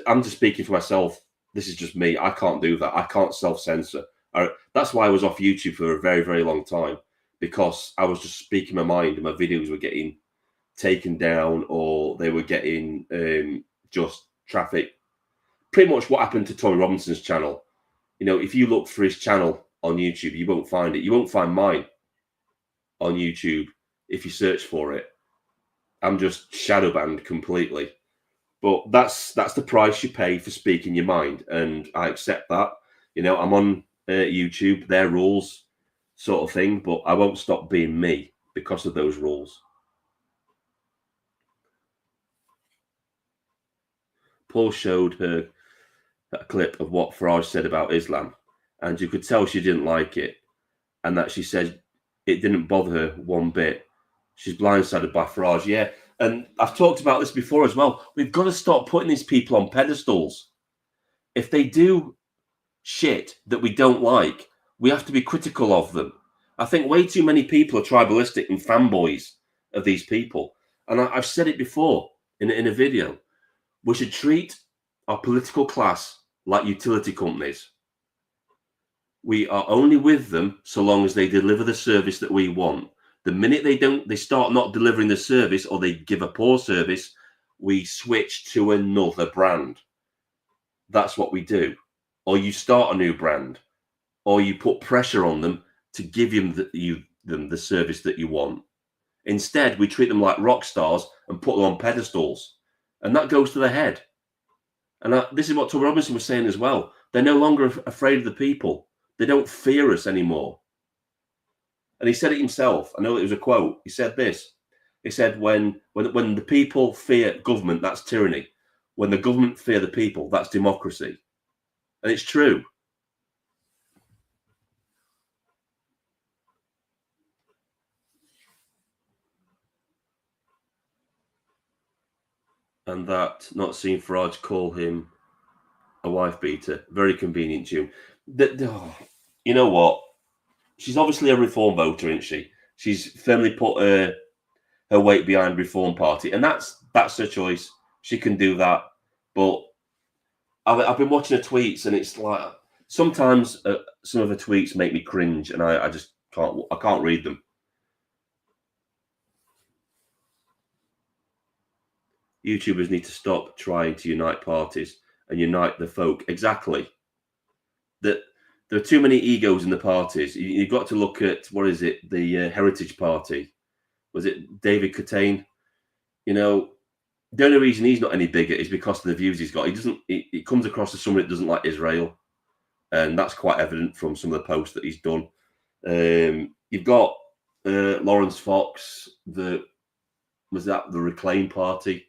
I'm just speaking for myself. This is just me. I can't do that. I can't self-censor. That's why I was off YouTube for a very, very long time, because I was just speaking my mind and my videos were getting taken down or they were getting just traffic. Pretty much what happened to Tommy Robinson's channel. You know, if you look for his channel on YouTube, you won't find it. You won't find mine on YouTube if you search for it. I'm just shadow banned completely. But that's the price you pay for speaking your mind, and I accept that. You know, I'm on YouTube, their rules sort of thing, but I won't stop being me because of those rules. Paul showed her a clip of what Farage said about Islam, and you could tell she didn't like it, and that she said it didn't bother her one bit. She's blindsided by Farage. Yeah, and I've talked about this before as well. We've got to stop putting these people on pedestals. If they do shit that we don't like, we have to be critical of them. I think way too many people are tribalistic and fanboys of these people. And I've said it before in a video. We should treat our political class like utility companies. We are only with them so long as they deliver the service that we want. The minute they start not delivering the service, or they give a poor service, we switch to another brand. That's what we do. Or you start a new brand, or you put pressure on them to give them the service that you want. Instead, we treat them like rock stars and put them on pedestals, and that goes to the head. And this is what Tom Robinson was saying as well. They're no longer afraid of the people. They don't fear us anymore. And he said it himself. I know it was a quote. He said this. He said, when the people fear government, that's tyranny. When the government fear the people, that's democracy. And it's true. And that, not seeing Farage call him a wife beater, very convenient tune. You know what? She's obviously a Reform voter, isn't she? She's firmly put her weight behind Reform Party, and that's her choice. She can do that. But I've been watching her tweets, and it's like sometimes some of her tweets make me cringe, and I just can't read them. YouTubers need to stop trying to unite parties and unite the folk. Exactly. That there are too many egos in the parties. You've got to look at, what is it, the Heritage Party. Was it David Catane? You know, the only reason he's not any bigger is because of the views he's got. He comes across as somebody that doesn't like Israel, and that's quite evident from some of the posts that he's done. You've got Lawrence Fox. Was that the Reclaim Party?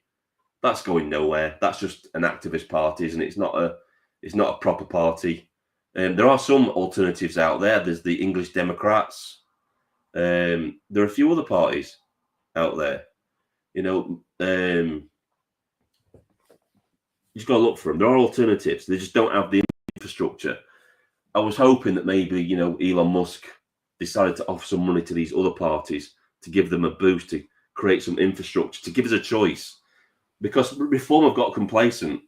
That's going nowhere. That's just an activist party, isn't it? It's not a proper party. There are some alternatives out there. There's the English Democrats. There are a few other parties out there. You know, you just got to look for them. There are alternatives. They just don't have the infrastructure. I was hoping that maybe, you know, Elon Musk decided to offer some money to these other parties to give them a boost, to create some infrastructure, to give us a choice. Because Reform have got complacent.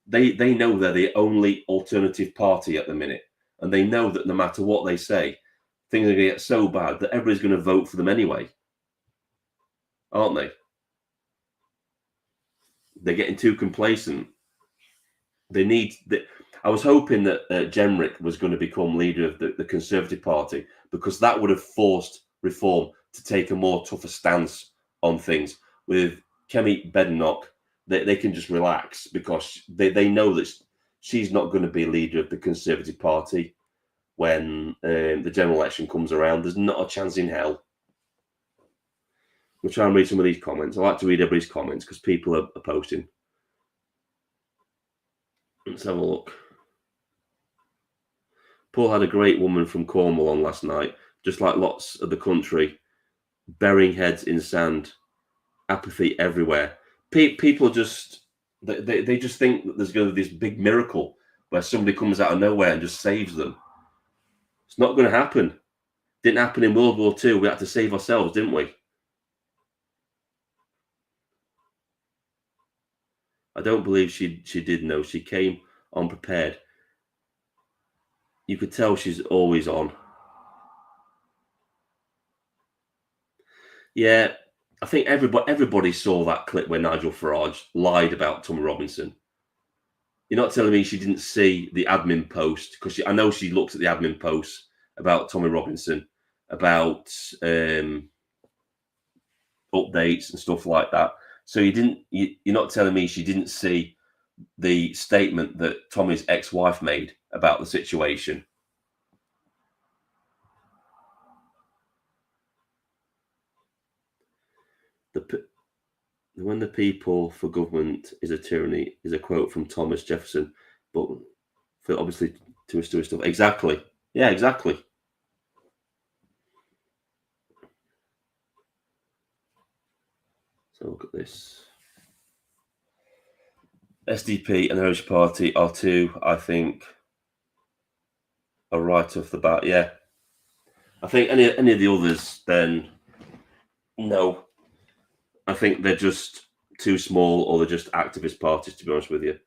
They know they're the only alternative party at the minute. And they know that no matter what they say, things are going to get so bad that everybody's going to vote for them anyway. Aren't they? They're getting too complacent. I was hoping that Jenrick was going to become leader of the Conservative Party, because that would have forced Reform to take a more tougher stance on things. With Kemi Badenoch, they can just relax, because they know that she's not going to be leader of the Conservative Party when the general election comes around. There's not a chance in hell. We'll try and read some of these comments. I like to read everybody's comments because people are posting. Let's have a look. Paul had a great woman from Cornwall on last night, just like lots of the country, burying heads in sand, apathy everywhere. People just they just think that there's going to be this big miracle where somebody comes out of nowhere and just saves them. It's not going to happen. Didn't happen in World War II. We had to save ourselves, didn't we? I don't believe she did know. She came unprepared. You could tell she's always on. Yeah, I think everybody saw that clip where Nigel Farage lied about Tommy Robinson. You're not telling me she didn't see the admin post, because I know she looked at the admin posts about Tommy Robinson, about updates and stuff like that. So you're not telling me she didn't see the statement that Tommy's ex-wife made about the situation. When the people for government is a tyranny is a quote from Thomas Jefferson, but for obviously to stuff. Exactly. Yeah, exactly. So look at this. SDP and the Irish Party are two, I think, are right off the bat. Yeah. I think any of the others, then no. I think they're just too small, or they're just activist parties, to be honest with you.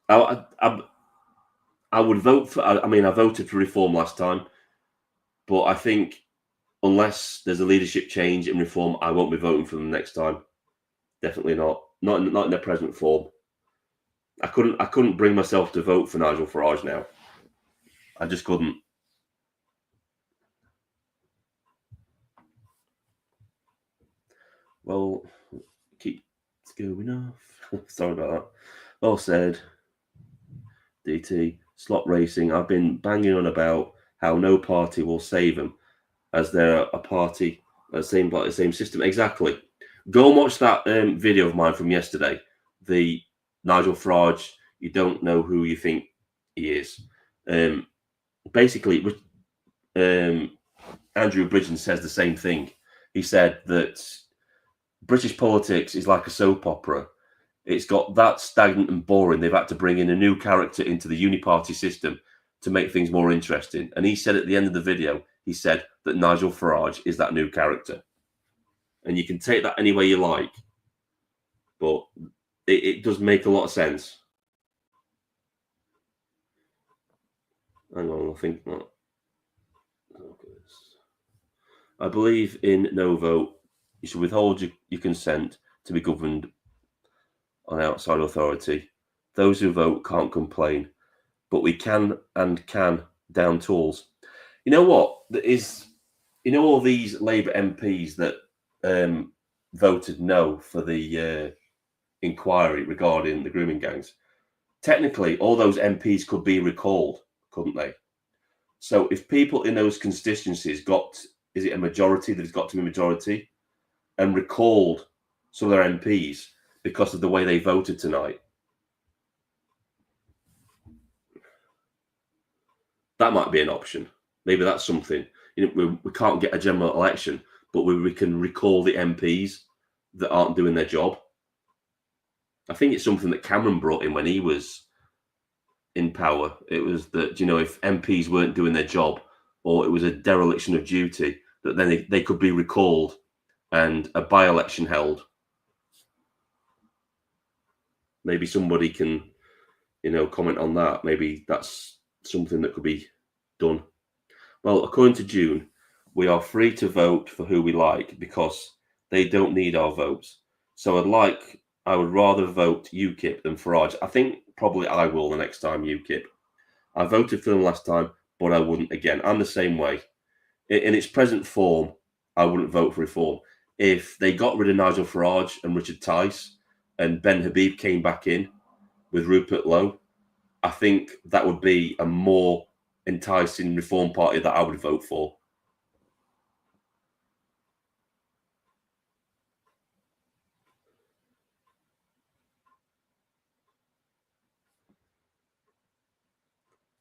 I would vote for, I voted for Reform last time, but I think unless there's a leadership change in Reform, I won't be voting for them next time. Definitely not. Not in their present form. I couldn't bring myself to vote for Nigel Farage now. I just couldn't. Well, keeps going off. Sorry about that. Well said, DT. Slot racing. I've been banging on about how no party will save them, as they're a party, the same system. Exactly. Go and watch that video of mine from yesterday. The Nigel Farage, you don't know who you think he is. Basically, Andrew Bridgen says the same thing. He said that British politics is like a soap opera. It's got that stagnant and boring. They've had to bring in a new character into the uniparty system to make things more interesting. And he said at the end of the video, he said that Nigel Farage is that new character. and you can take that any way you like, but it does make a lot of sense. Hang on, I think not. I believe in no vote. You should withhold your consent to be governed on outside authority. Those who vote can't complain, but we can down tools. You know what? There is, all these Labour MPs that voted no for the inquiry regarding the grooming gangs. Technically, all those MPs could be recalled, couldn't they? So if people in those constituencies is it a majority that has got to be a majority, and recalled some of their MPs because of the way they voted tonight, that might be an option. Maybe that's something. We can't get a general election, but we can recall the MPs that aren't doing their job. I think it's something that Cameron brought in when he was in power. It was that, if MPs weren't doing their job, or it was a dereliction of duty, that then they could be recalled and a by-election held. Maybe somebody can, comment on that. Maybe that's something that could be done. Well, according to June, we are free to vote for who we like because they don't need our votes. So I would rather vote UKIP than Farage. I think probably I will the next time UKIP. I voted for them last time, but I wouldn't again. I'm the same way. In its present form, I wouldn't vote for reform. If they got rid of Nigel Farage and Richard Tice and Ben Habib came back in with Rupert Lowe, I think that would be a more enticing reform party that I would vote for.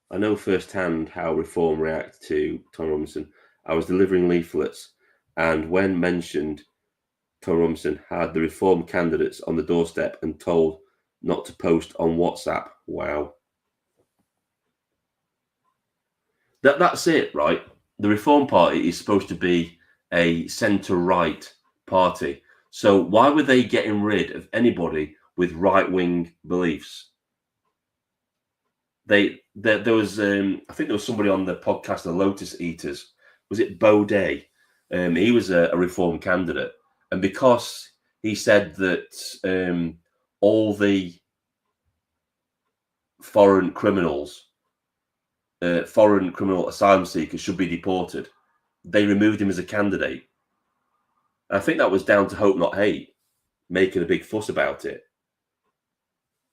I know firsthand how Reform reacted to Tom Robinson. I was delivering leaflets, and when mentioned, Tom Robinson had the Reform candidates on the doorstep and told not to post on WhatsApp. Wow. That's it, right? The Reform Party is supposed to be a centre-right party. So why were they getting rid of anybody with right-wing beliefs? There was I think there was somebody on the podcast, the Lotus Eaters. Was it Baudet? He was a Reform candidate, and because he said that all the foreign criminal asylum seekers should be deported, they removed him as a candidate. I think that was down to Hope Not Hate making a big fuss about it.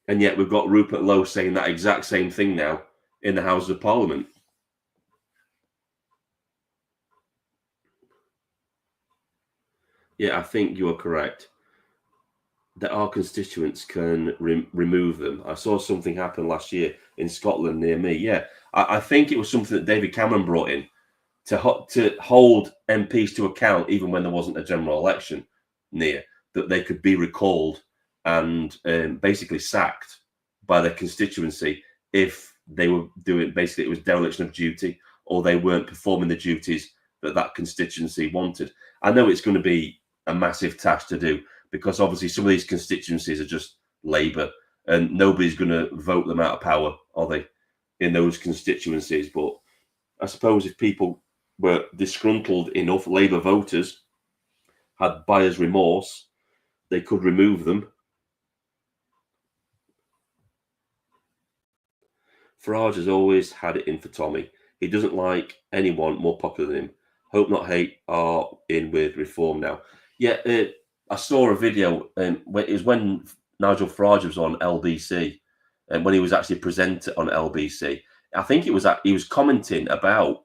And yet we've got Rupert Lowe saying that exact same thing now in the Houses of Parliament. Yeah, I think you are correct. That our constituents can remove them. I saw something happen last year in Scotland near me. Yeah, I think it was something that David Cameron brought in to hold MPs to account, even when there wasn't a general election near, that they could be recalled and basically sacked by their constituency if they were doing, basically it was dereliction of duty, or they weren't performing the duties that constituency wanted. I know it's going to be a massive task to do, because obviously some of these constituencies are just Labour and nobody's going to vote them out of power, are they, in those constituencies? But I suppose if people were disgruntled enough, Labour voters had buyer's remorse, they could remove them. Farage has always had it in for Tommy. He doesn't like anyone more popular than him. Hope Not Hate are in with Reform now. Yeah, I saw a video, it was when Nigel Farage was on LBC, and when he was actually presenter on LBC. I think he was commenting about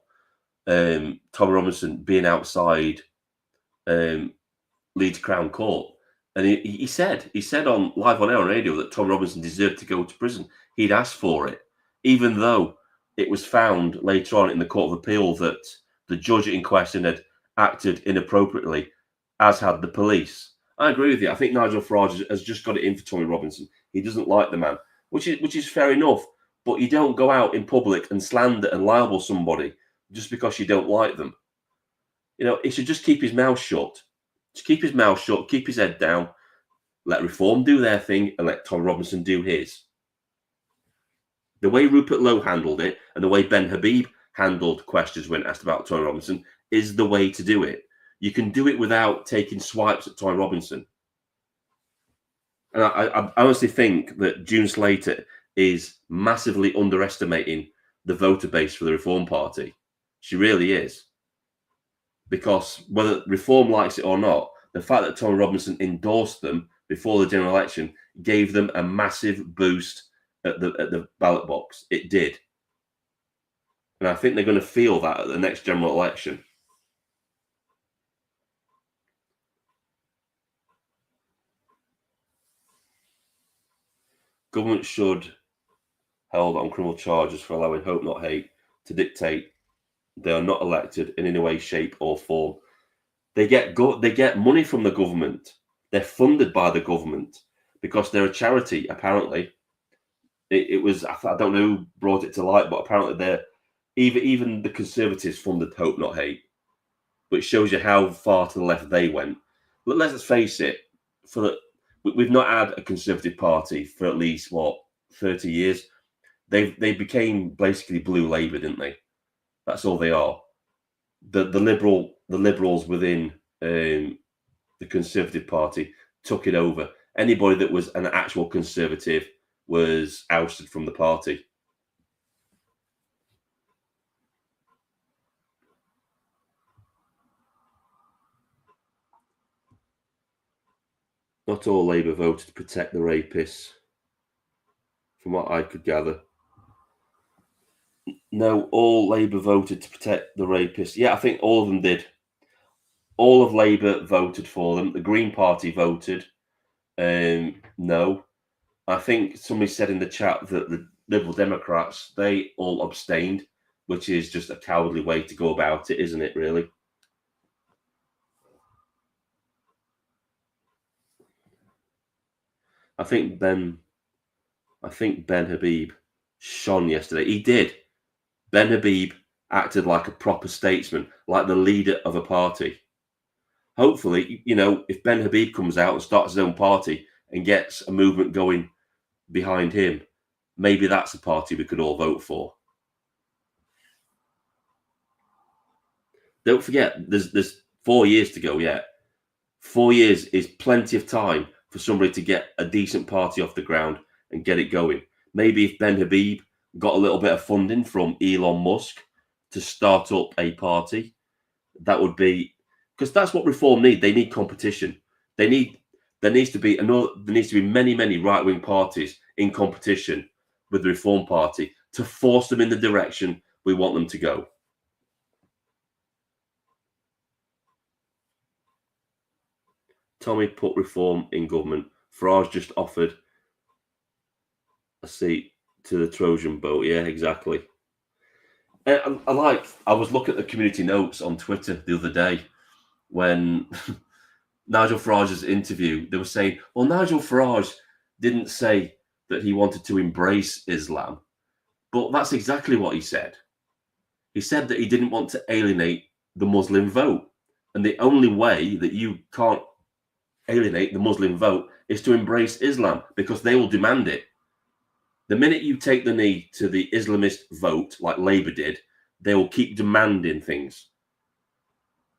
Tom Robinson being outside Leeds Crown Court, and he said on live on air on radio that Tom Robinson deserved to go to prison. He'd asked for it, even though it was found later on in the Court of Appeal that the judge in question had acted inappropriately, as had the police. I agree with you. I think Nigel Farage has just got it in for Tommy Robinson. He doesn't like the man, which is fair enough. But you don't go out in public and slander and libel somebody just because you don't like them. He should just keep his mouth shut Just keep his mouth shut, keep his head down, let Reform do their thing, and let Tom Robinson do his. The way Rupert Lowe handled it and the way Ben Habib handled questions when asked about Tom Robinson is the way to do it. You can do it without taking swipes at Tom Robinson. And I honestly think that June Slater is massively underestimating the voter base for the Reform Party. She really is. Because whether Reform likes it or not, the fact that Tom Robinson endorsed them before the general election gave them a massive boost at the ballot box. It did. And I think they're going to feel that at the next general election. Government should hold on criminal charges for allowing Hope Not Hate to dictate they are not elected in any way, shape, or form. They get money from the government. They're funded by the government because they're a charity. Apparently, it was, I don't know who brought it to light, but apparently they're even the Conservatives funded Hope Not Hate, which shows you how far to the left they went. But let's face it, we've not had a Conservative Party for at least 30 years. They became basically Blue Labour, didn't they? That's all they are. The liberals within the Conservative Party took it over. Anybody that was an actual Conservative was ousted from the party. Not all Labour voted to protect the rapists, from what I could gather. No, all Labour voted to protect the rapists. Yeah, I think all of them did. All of Labour voted for them. The Green Party voted no. I think somebody said in the chat that the Liberal Democrats, they all abstained, which is just a cowardly way to go about it, isn't it, really? I think Ben Habib shone yesterday. He did. Ben Habib acted like a proper statesman, like the leader of a party. Hopefully, if Ben Habib comes out and starts his own party and gets a movement going behind him, maybe that's a party we could all vote for. Don't forget, there's 4 years to go yet. 4 years is plenty of time for somebody to get a decent party off the ground and get it going. Maybe if Ben Habib got a little bit of funding from Elon Musk to start up a party, that would be, because that's what Reform need. They need competition. There needs to be many right-wing parties in competition with the Reform Party to force them in the direction we want them to go. Tommy put Reform in government. Farage just offered a seat to the Trojan boat. Yeah, exactly. I was looking at the community notes on Twitter the other day when Nigel Farage's interview, they were saying, well, Nigel Farage didn't say that he wanted to embrace Islam, but that's exactly what he said. He said that he didn't want to alienate the Muslim vote. And the only way that you can't alienate the Muslim vote is to embrace Islam, because they will demand it. The minute you take the knee to the Islamist vote, like Labour did, they will keep demanding things.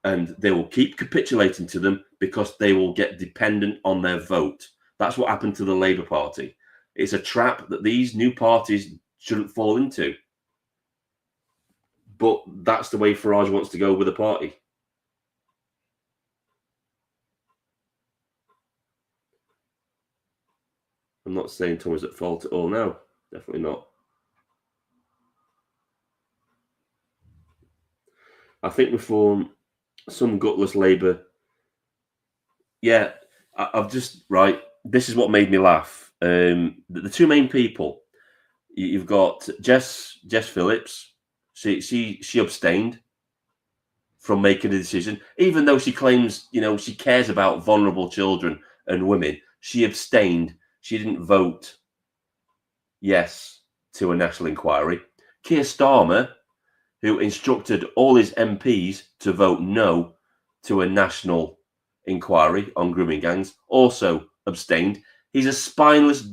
And they will keep capitulating to them because they will get dependent on their vote. That's what happened to the Labour Party. It's a trap that these new parties shouldn't fall into. But that's the way Farage wants to go with the party. I'm not saying Tom is at fault at all. No, definitely not. I think Reform, some gutless Labour. Yeah, I've just, right, this is what made me laugh. The two main people, you've got Jess Phillips. She abstained from making a decision, even though she claims, she cares about vulnerable children and women. She abstained. She didn't vote yes to a national inquiry. Keir Starmer, who instructed all his MPs to vote no to a national inquiry on grooming gangs, also abstained. He's a spineless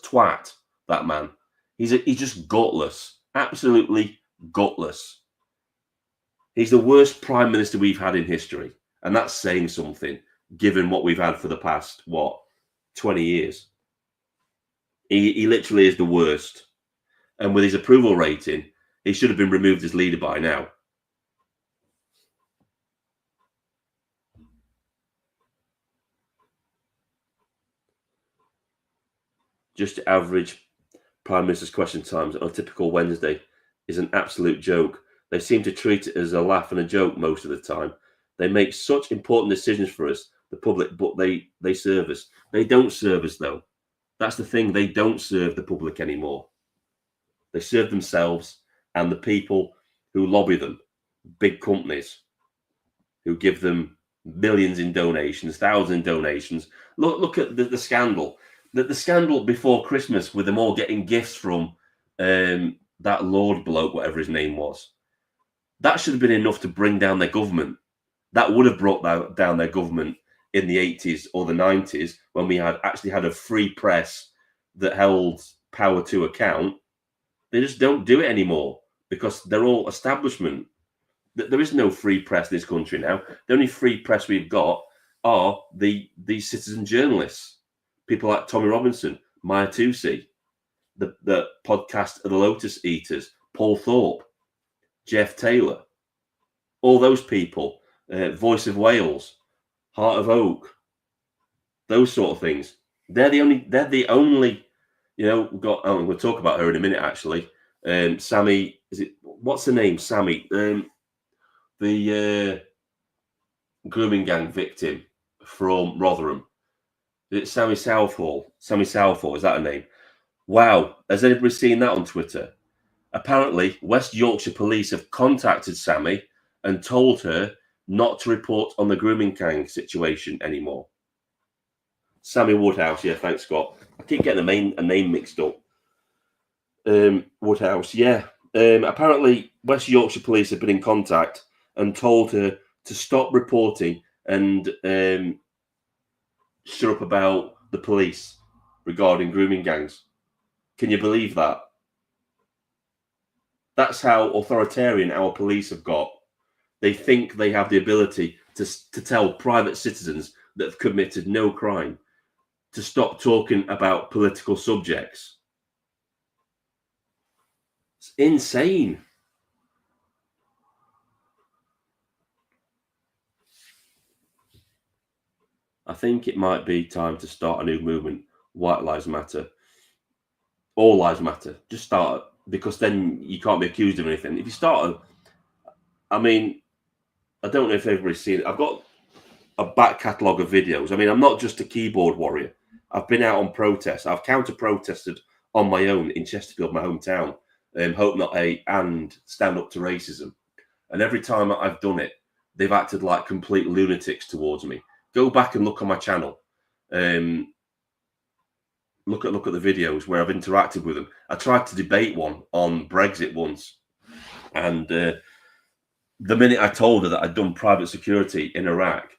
twat, that man. He's just gutless, absolutely gutless. He's the worst prime minister we've had in history, and that's saying something, given what we've had for the past 20 years. He literally is the worst, and with his approval rating, he should have been removed as leader by now. Just average Prime Minister's question times on a typical Wednesday is an absolute joke. They seem to treat it as a laugh and a joke most of the time. They make such important decisions for us, the public, but they serve us. They don't serve us, though. That's the thing. They don't serve the public anymore. They serve themselves and the people who lobby them, big companies who give them millions in donations, thousands in donations. Look at the scandal. The scandal before Christmas with them all getting gifts from that Lord bloke, whatever his name was. That should have been enough to bring down their government. That would have brought down their government in the 80s or the 90s when we had actually had a free press that held power to account. They just don't do it anymore because they're all establishment. There is no free press in this country now. The only free press we've got are the citizen journalists. People like Tommy Robinson, Maya Tusi, the podcast of the Lotus Eaters, Paul Thorpe, Jeff Taylor, all those people, Voice of Wales, Heart of Oak, those sort of things. They're the only. We'll talk about her in a minute. Actually, Sammy, what's her name? Sammy, the grooming gang victim from Rotherham. Is it Sammy Southall? Sammy Southall, is that her name? Wow. Has anybody seen that on Twitter? Apparently, West Yorkshire police have contacted Sammy and told her not to report on the grooming gang situation anymore. Sammy Woodhouse, yeah, thanks, Scott. I keep getting a name mixed up. Woodhouse, yeah. Apparently, West Yorkshire police have been in contact and told her to stop reporting and shut up about the police regarding grooming gangs. Can you believe that? That's how authoritarian our police have got. They think they have the ability to tell private citizens that have committed no crime to stop talking about political subjects. It's insane. I think it might be time to start a new movement. White Lives Matter. All lives matter. Just start, because then you can't be accused of anything. If you start, I don't know if everybody's seen it. I've got a back catalogue of videos. I'm not just a keyboard warrior. I've been out on protests. I've counter-protested on my own in Chesterfield, my hometown, Hope Not Hate, and Stand Up to Racism. And every time I've done it, they've acted like complete lunatics towards me. Go back and look on my channel. Look at the videos where I've interacted with them. I tried to debate one on Brexit once, and the minute I told her that I'd done private security in Iraq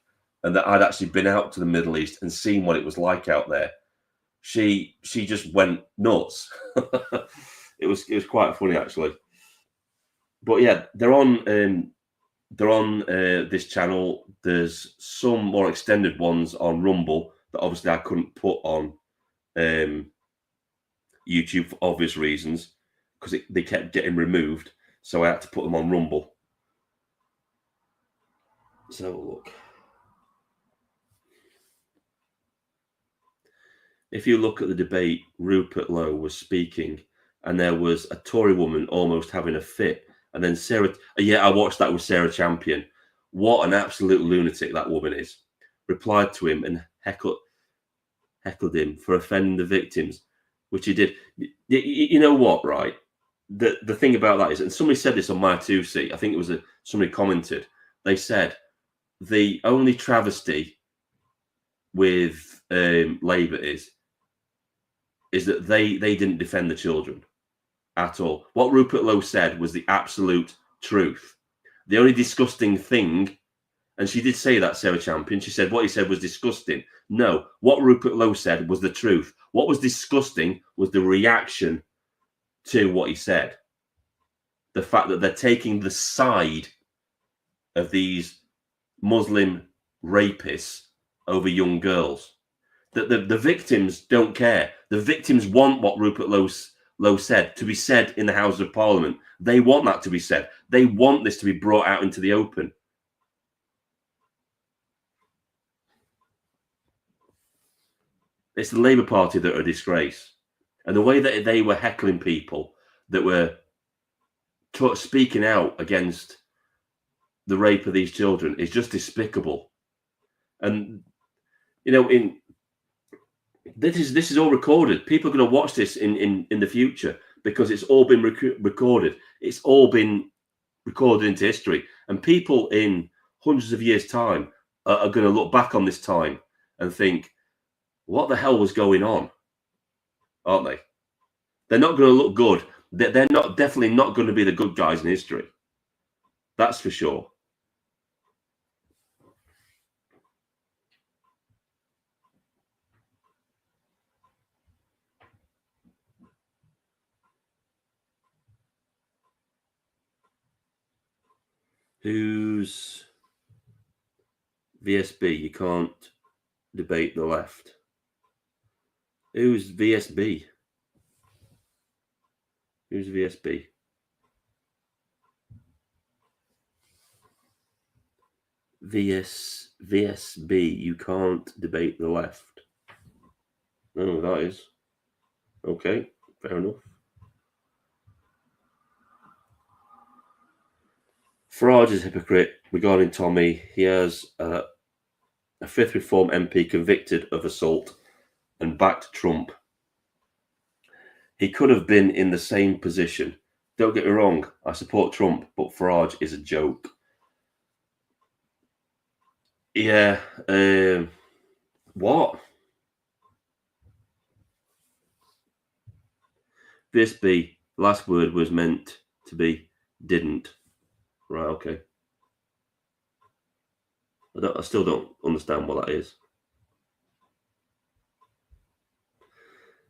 and that I'd actually been out to the Middle East and seen what it was like out there, she just went nuts. It was quite funny, actually. But yeah, they're on this channel. There's some more extended ones on Rumble that obviously I couldn't put on YouTube for obvious reasons, because they kept getting removed, so I had to put them on Rumble. So look, if you look at the debate, Rupert Lowe was speaking, and there was a Tory woman almost having a fit, and then I watched that with Sarah Champion. What an absolute lunatic that woman is. Replied to him and heckled him for offending the victims, which he did. You know what, right? The thing about that is, and somebody said this on my 2C, I think it was somebody commented, they said the only travesty with Labour is that they didn't defend the children at all. What Rupert Lowe said was the absolute truth. The only disgusting thing And she did say that, Sarah Champion. She said what he said was disgusting. No, what Rupert Lowe said was the truth. What was disgusting was the reaction to what he said. The fact that they're taking the side of these Muslim rapists over young girls. That the victims don't care. The victims want what Rupert Lowe said to be said in the Houses of Parliament. They want that to be said. They want this to be brought out into the open. It's the Labour Party that are a disgrace. And the way that they were heckling people that were speaking out against the rape of these children is just despicable. And, you know, this is all recorded. People are going to watch this in the future because it's all been recorded. It's all been recorded into history. And people in hundreds of years' time are going to look back on this time and think, what the hell was going on? Aren't they? They're not going to look good. They're not definitely not going to be the good guys in history. That's for sure. Who's VSB? You can't debate the left. Who's VSB? Who's VSB? VSB. You can't debate the left. Oh, that is okay. Fair enough. Farage is a hypocrite regarding Tommy. He has a Fifth Reform MP convicted of assault and backed Trump. He could have been in the same position. Don't get me wrong, I support Trump, but Farage is a joke. Yeah. What? VSB, last word was meant to be didn't. Right, okay. I still don't understand what that is.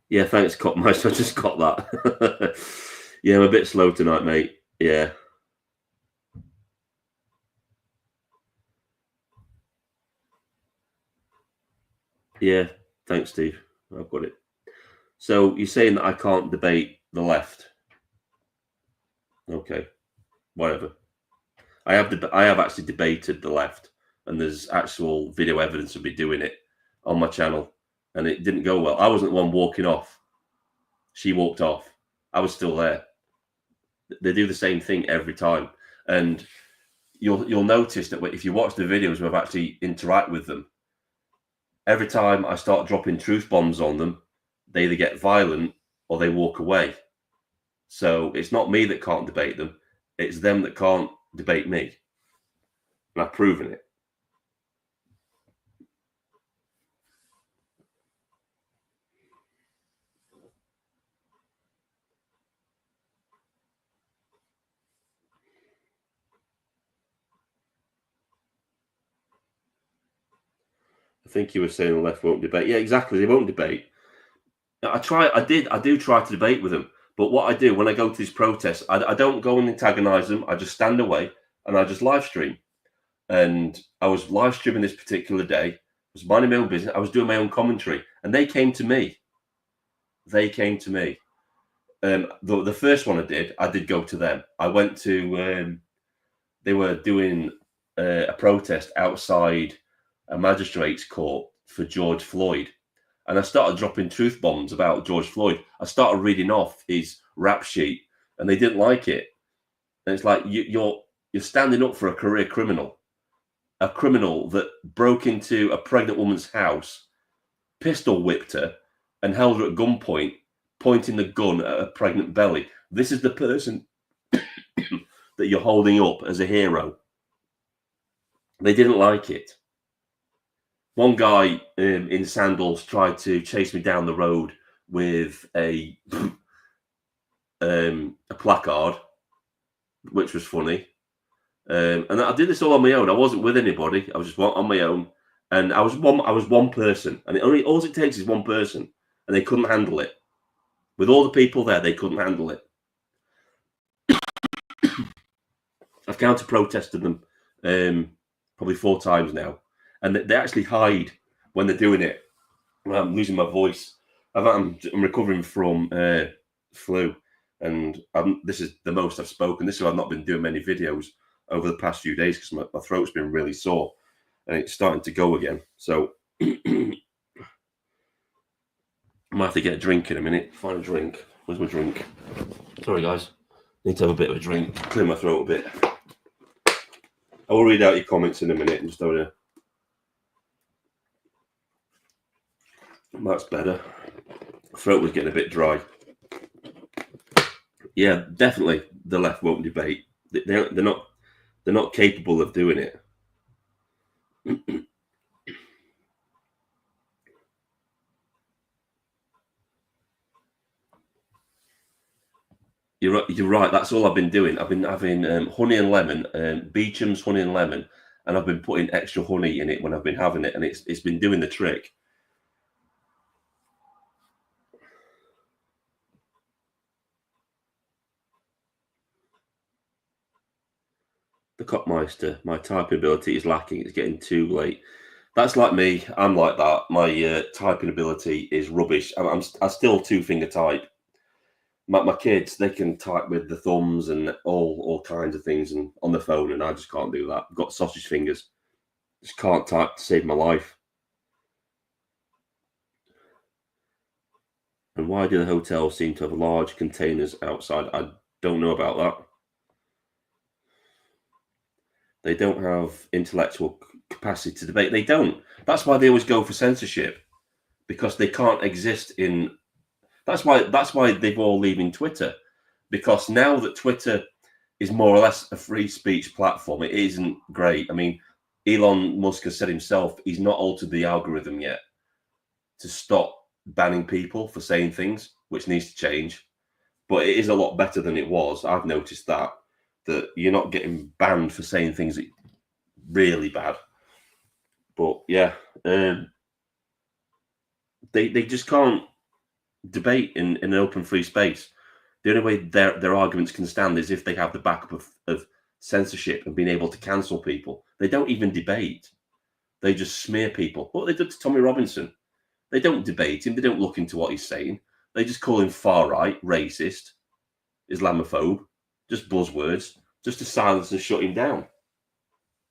Yeah, thanks, Copmeister. I just got that. Yeah, I'm a bit slow tonight, mate. Yeah. Yeah, thanks, Steve. I've got it. So you're saying that I can't debate the left? Okay, whatever. I have actually debated the left, and there's actual video evidence of me doing it on my channel, and it didn't go well. I wasn't the one walking off. She walked off. I was still there. They do the same thing every time, and you'll notice that if you watch the videos where I've actually interact with them, every time I start dropping truth bombs on them, they either get violent or they walk away. So it's not me that can't debate them. It's them that can't debate me. And I've proven it. I think you were saying the left won't debate. Yeah, exactly. They won't debate. I do try to debate with them. But what I do when I go to these protests, I don't go and antagonize them. I just stand away and I just live stream. And I was live streaming this particular day. I was minding my own business. I was doing my own commentary. And they came to me. The first one I did go to them. I went to, they were doing a protest outside a magistrate's court for George Floyd. And I started dropping truth bombs about George Floyd. I started reading off his rap sheet, and they didn't like it. And it's like you're standing up for a career criminal, a criminal that broke into a pregnant woman's house, pistol whipped her, and held her at gunpoint, pointing the gun at a pregnant belly. This is the person that you're holding up as a hero. They didn't like it. One guy in sandals tried to chase me down the road with a placard, which was funny. And I did this all on my own. I wasn't with anybody. I was just on my own, and I was one person, and all it takes is one person, and they couldn't handle it. With all the people there, they couldn't handle it. I've counter protested them probably 4 times now, and they actually hide when they're doing it. I'm losing my voice. I'm recovering from flu, and this is the most I've spoken. This is why I've not been doing many videos over the past few days, because my throat's been really sore, and it's starting to go again. So I might have to get a drink in a minute. Find a drink. Where's my drink? Sorry, guys. Need to have a bit of a drink. Clear my throat a bit. I will read out your comments in a minute. And just have a... That's better. Throat was getting a bit dry. Yeah, definitely the left won't debate. They're not capable of doing it. You're right. That's all I've been doing. I've been having honey and lemon, Beecham's honey and lemon, and I've been putting extra honey in it when I've been having it, and it's been doing the trick. The Cockmeister, my typing ability is lacking. It's getting too late. That's like me. I'm like that. My typing ability is rubbish. I still 2-finger type. My kids, they can type with the thumbs and all kinds of things and on the phone, and I just can't do that. I've got sausage fingers. Just can't type to save my life. And why do the hotels seem to have large containers outside? I don't know about that. They don't have intellectual capacity to debate. They don't. That's why they always go for censorship, because they can't exist in. That's why they've all leaving Twitter, because now that Twitter is more or less a free speech platform, it isn't great. I mean, Elon Musk has said himself he's not altered the algorithm yet to stop banning people for saying things, which needs to change. But it is a lot better than it was. I've noticed that you're not getting banned for saying things that really bad. But yeah, they just can't debate in an open free space. The only way their arguments can stand is if they have the backup of censorship and being able to cancel people. They don't even debate. They just smear people. What they did to Tommy Robinson. They don't debate him. They don't look into what he's saying. They just call him far right, racist, Islamophobe, just buzzwords, just to silence and shut him down.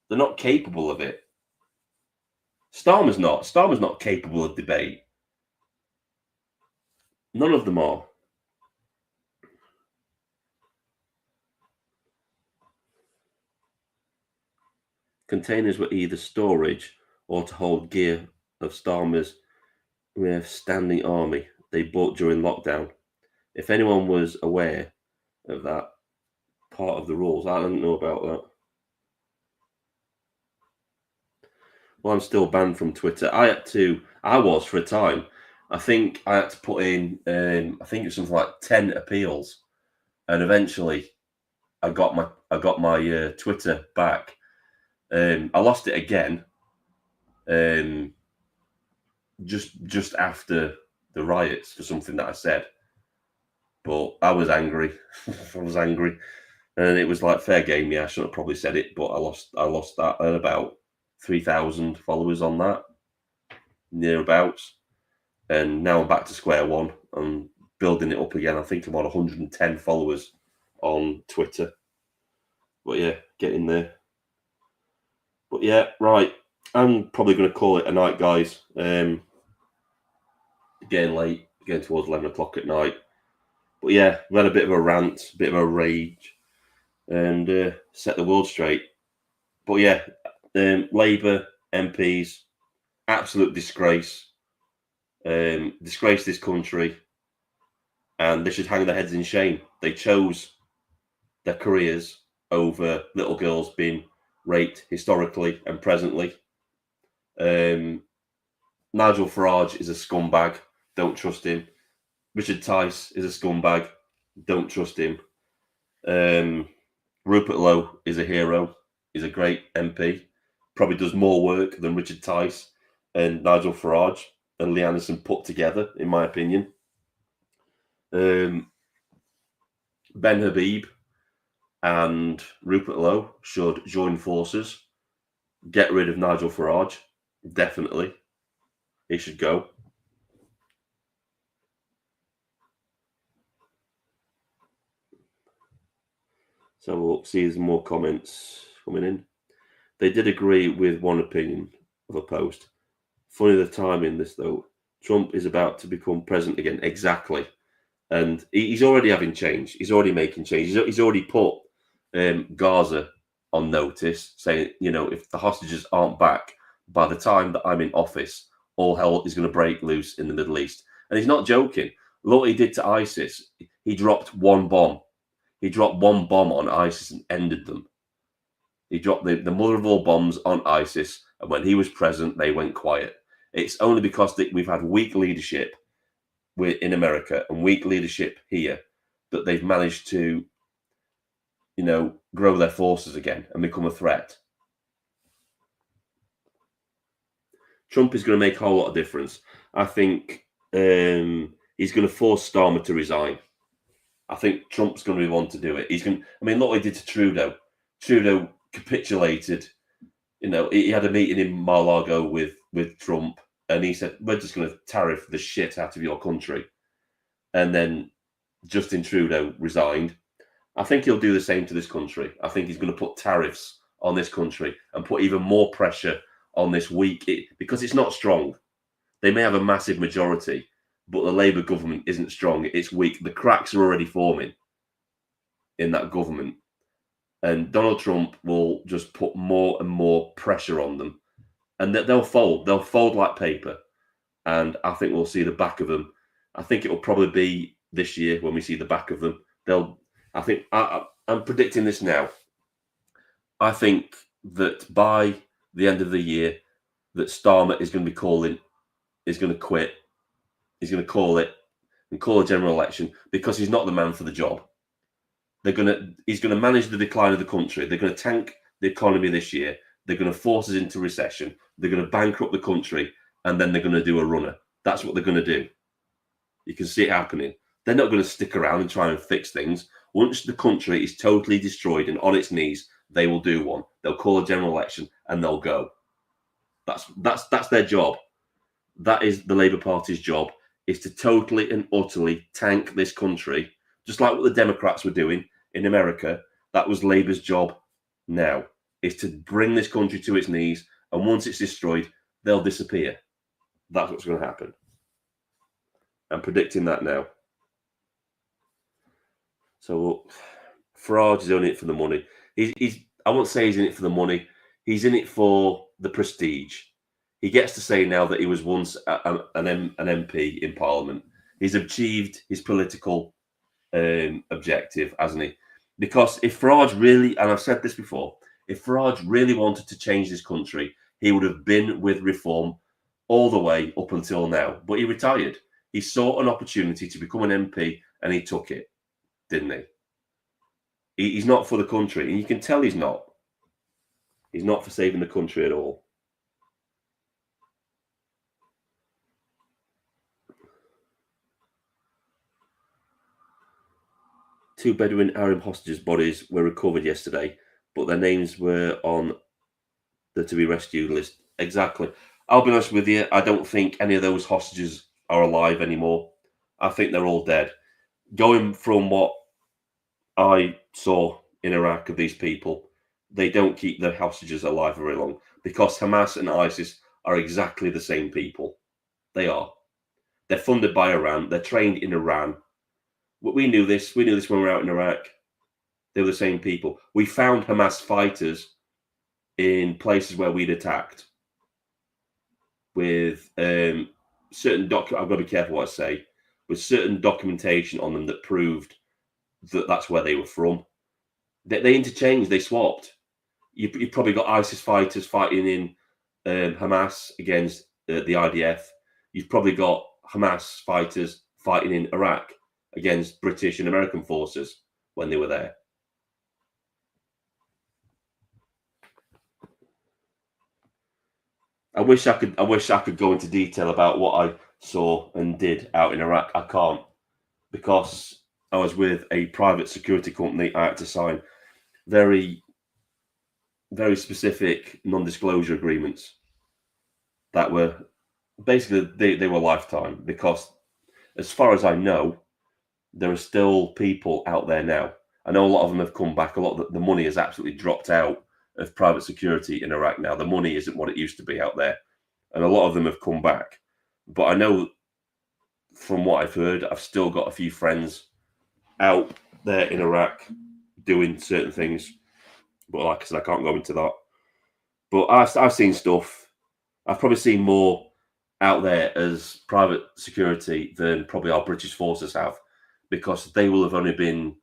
They're not capable of it. Starmer's not. Starmer's not capable of debate. None of them are. Containers were either storage or to hold gear of Starmer's standing army they bought during lockdown. If anyone was aware of that part of the rules, I don't know about that. Well, I'm still banned from Twitter. I was for a time. I think I had to put in, I think it was something like 10 appeals, and eventually I got my Twitter back. I lost it again, just after the riots for something that I said. But I was angry. I was angry, and it was like fair game. Yeah, I shouldn't have probably said it, but I lost that. I had about 3,000 followers on that, nearabouts. And now I'm back to square one. I'm building it up again. I think I'm on 110 followers on Twitter. But yeah, getting there. But yeah, right. I'm probably going to call it a night, guys. Getting late, getting towards 11 o'clock at night. But yeah, we had a bit of a rant, a bit of a rage, and set the world straight. But yeah, Labour MPs, absolute disgrace. Disgrace this country, and they should hang their heads in shame. They chose their careers over little girls being raped historically and presently. Nigel Farage is a scumbag. Don't trust him. Richard Tice is a scumbag. Don't trust him. Rupert Lowe is a hero. is a great MP. Probably does more work than Richard Tice and Nigel Farage and Lee Anderson put together, in my opinion. Ben Habib and Rupert Lowe should join forces. Get rid of Nigel Farage. Definitely. He should go. So we'll see there's more comments coming in. They did agree with one opinion of a post. Funny the timing this though. Trump is about to become president again. Exactly. And he's already having change. He's already making change. He's already put Gaza on notice, saying, if the hostages aren't back by the time that I'm in office, all hell is going to break loose in the Middle East. And he's not joking. Look what he did to ISIS. He dropped one bomb. He dropped one bomb on ISIS and ended them. He dropped the mother of all bombs on ISIS, and when he was present, they went quiet. It's only because we've had weak leadership in America and weak leadership here that they've managed to, grow their forces again and become a threat. Trump is going to make a whole lot of difference. I think he's going to force Starmer to resign. I think Trump's going to be one to do it. Look what he did to Trudeau. Trudeau capitulated. He had a meeting in Mar-a-Lago with Trump, and he said, we're just going to tariff the shit out of your country. And then Justin Trudeau resigned. I think he'll do the same to this country. I think he's going to put tariffs on this country and put even more pressure on this because it's not strong. They may have a massive majority, but the Labour government isn't strong. It's weak. The cracks are already forming in that government. And Donald Trump will just put more and more pressure on them. And they'll fold. They'll fold like paper. And I think we'll see the back of them. I think it will probably be this year when we see the back of them. I'm predicting this now. I think that by the end of the year, that Starmer is going to quit. He's going to call it and call a general election because he's not the man for the job. He's going to manage the decline of the country. They're going to tank the economy this year. They're going to force us into recession. They're going to bankrupt the country, and then they're going to do a runner. That's what they're going to do. You can see it happening. They're not going to stick around and try and fix things. Once the country is totally destroyed and on its knees, they will do one. They'll call a general election and they'll go. That's their job. That is the Labour Party's job, is to totally and utterly tank this country, just like what the Democrats were doing in America. That was Labour's job now, is to bring this country to its knees, and once it's destroyed, they'll disappear. That's what's going to happen. I'm predicting that now. So Farage is in it for the money. I won't say he's in it for the money. He's in it for the prestige. He gets to say now that he was once an MP in Parliament. He's achieved his political objective, hasn't he? Because if Farage really, and I've said this before, if Farage really wanted to change this country, he would have been with reform all the way up until now. But he retired. He saw an opportunity to become an MP and he took it, didn't he? He's not for the country, and you can tell he's not. He's not for saving the country at all. Two Bedouin Arab hostages' bodies were recovered yesterday, but their names were on the to be rescued list. Exactly. I'll be honest with you, I don't think any of those hostages are alive anymore. I think they're all dead. Going from what I saw in Iraq of these people, they don't keep the hostages alive very long because Hamas and ISIS are exactly the same people. They are. They're funded by Iran. They're trained in Iran. We knew this. We knew this when we were out in Iraq. They were the same people. We found Hamas fighters in places where we'd attacked with certain I've got to be careful what I say. With certain documentation on them that proved that that's where they were from. They interchanged. They swapped. You probably got ISIS fighters fighting in Hamas against the IDF. You've probably got Hamas fighters fighting in Iraq against British and American forces when they were there. I wish I could go into detail about what I saw and did out in Iraq. I can't, because I was with a private security company. I had to sign very, very specific non-disclosure agreements that were basically they were lifetime, because as far as I know, there are still people out there now. I know a lot of them have come back. A lot of the money has absolutely dropped out of private security in Iraq now. The money isn't what it used to be out there, and a lot of them have come back. But I know from what I've heard, I've still got a few friends out there in Iraq doing certain things. But like I said, I can't go into that. But I've seen stuff. I've probably seen more out there as private security than probably our British forces have, because they will have only been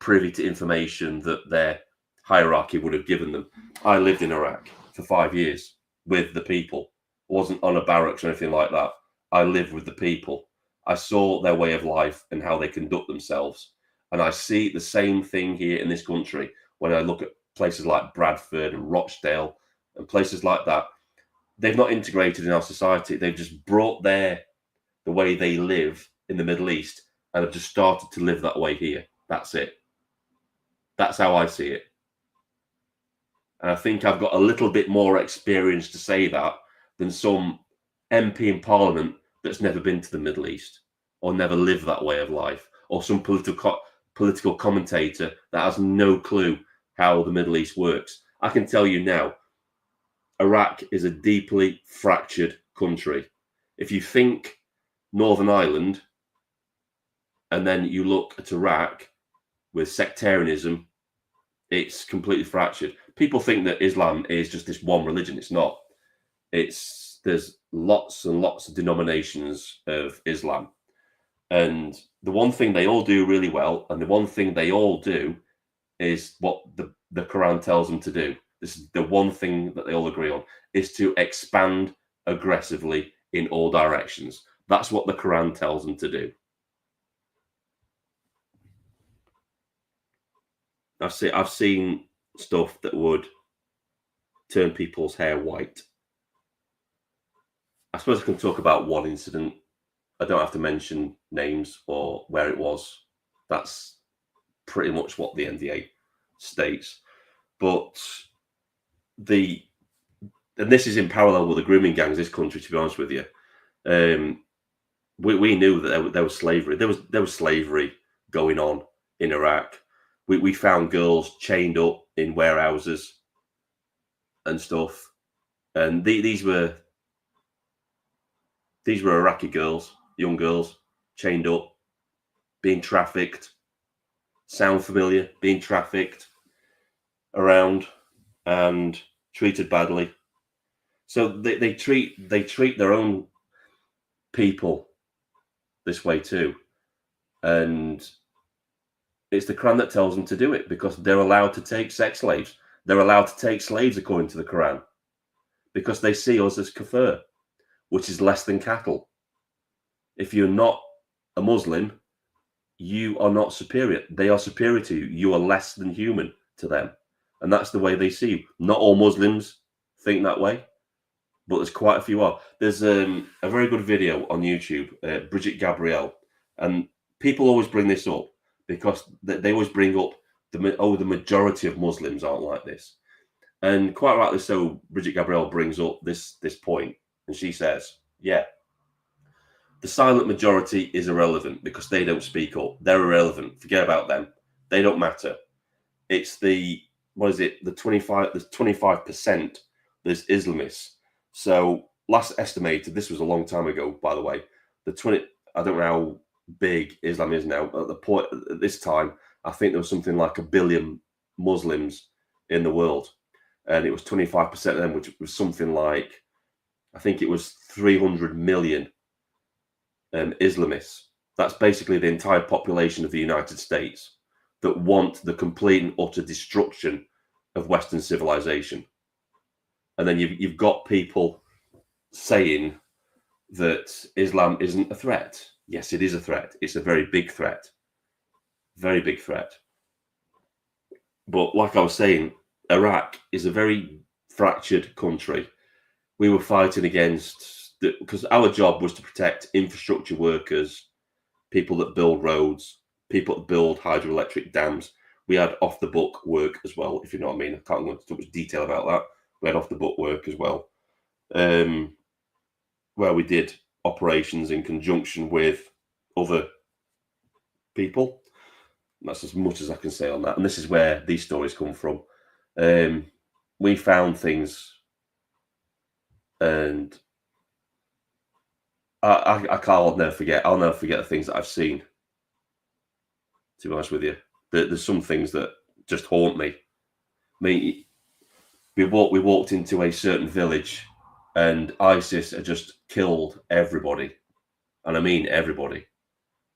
privy to information that their hierarchy would have given them. I lived in Iraq for 5 years with the people. I wasn't on a barracks or anything like that. I lived with the people. I saw their way of life and how they conduct themselves. And I see the same thing here in this country when I look at places like Bradford and Rochdale and places like that. They've not integrated in our society. They've just brought the way they live in the Middle East and have just started to live that way here. That's it. That's how I see it. And I think I've got a little bit more experience to say that than some MP in Parliament that's never been to the Middle East or never lived that way of life, or some political commentator that has no clue how the Middle East works. I can tell you now, Iraq is a deeply fractured country. If you think Northern Ireland and then you look at Iraq with sectarianism, it's completely fractured. People think that Islam is just this one religion. It's not. There's lots and lots of denominations of Islam. And the one thing they all do really well, and the one thing they all do is what the Quran tells them to do. This is the one thing that they all agree on, is to expand aggressively in all directions. That's what the Quran tells them to do. I've seen stuff that would turn people's hair white. I suppose I can talk about one incident. I don't have to mention names or where it was. That's pretty much what the NDA states. But and this is in parallel with the grooming gangs in this country, to be honest with you. We knew that there was slavery. There was slavery going on in Iraq. We found girls chained up in warehouses and stuff, and these were Iraqi girls, young girls, chained up, being trafficked. Sound familiar? Being trafficked around and treated badly. So they treat their own people this way too, and it's the Quran that tells them to do it, because they're allowed to take sex slaves. They're allowed to take slaves according to the Quran, because they see us as kafir, which is less than cattle. If you're not a Muslim, you are not superior. They are superior to you. You are less than human to them. And that's the way they see you. Not all Muslims think that way, but there's quite a few are. There's a very good video on YouTube, Bridget Gabrielle, and people always bring this up because they always bring up the majority of Muslims aren't like this. And quite rightly so, Bridget Gabrielle brings up this point, and she says, yeah, the silent majority is irrelevant because they don't speak up. They're irrelevant. Forget about them. They don't matter. It's the 25%, there's Islamists. So last estimated, this was a long time ago, by the way, I don't know how big Islam is now. At this time, I think there was something like 1 billion Muslims in the world. And it was 25% of them, which was something like, I think it was 300 million Islamists. That's basically the entire population of the United States that want the complete and utter destruction of Western civilization. And then you've got people saying that Islam isn't a threat. Yes, it is a threat. It's a very big threat. Very big threat. But like I was saying, Iraq is a very fractured country. we were fighting against, because our job was to protect infrastructure workers, people that build roads, people that build hydroelectric dams. We had off the book work as well, if you know what I mean. I can't go into too much detail about that. We had off the book work as well, where we did operations in conjunction with other people. That's as much as I can say on that. And this is where these stories come from. We found things, and I'll never forget. I'll never forget the things that I've seen. To be honest with you, there's some things that just haunt me. I mean, we walked into a certain village, and ISIS had just killed everybody, and I mean everybody.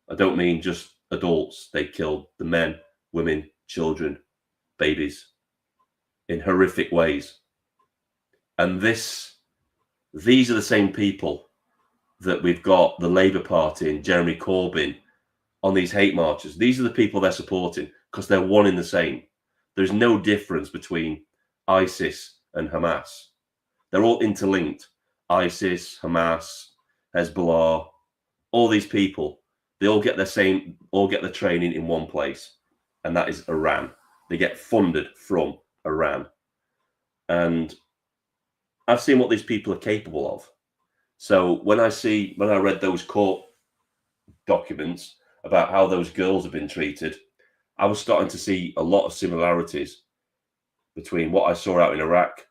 I don't mean just adults. They killed the men, women, children, babies in horrific ways. And these are the same people that we've got the Labour Party and Jeremy Corbyn on these hate marches. These are the people they're supporting because they're one in the same. There's no difference between ISIS and Hamas. They're all interlinked. ISIS, Hamas, Hezbollah, all these people, they all get their training in one place, and that is Iran. They get funded from Iran. And I've seen what these people are capable of. So when I read those court documents about how those girls have been treated, I was starting to see a lot of similarities between what I saw out in Iraq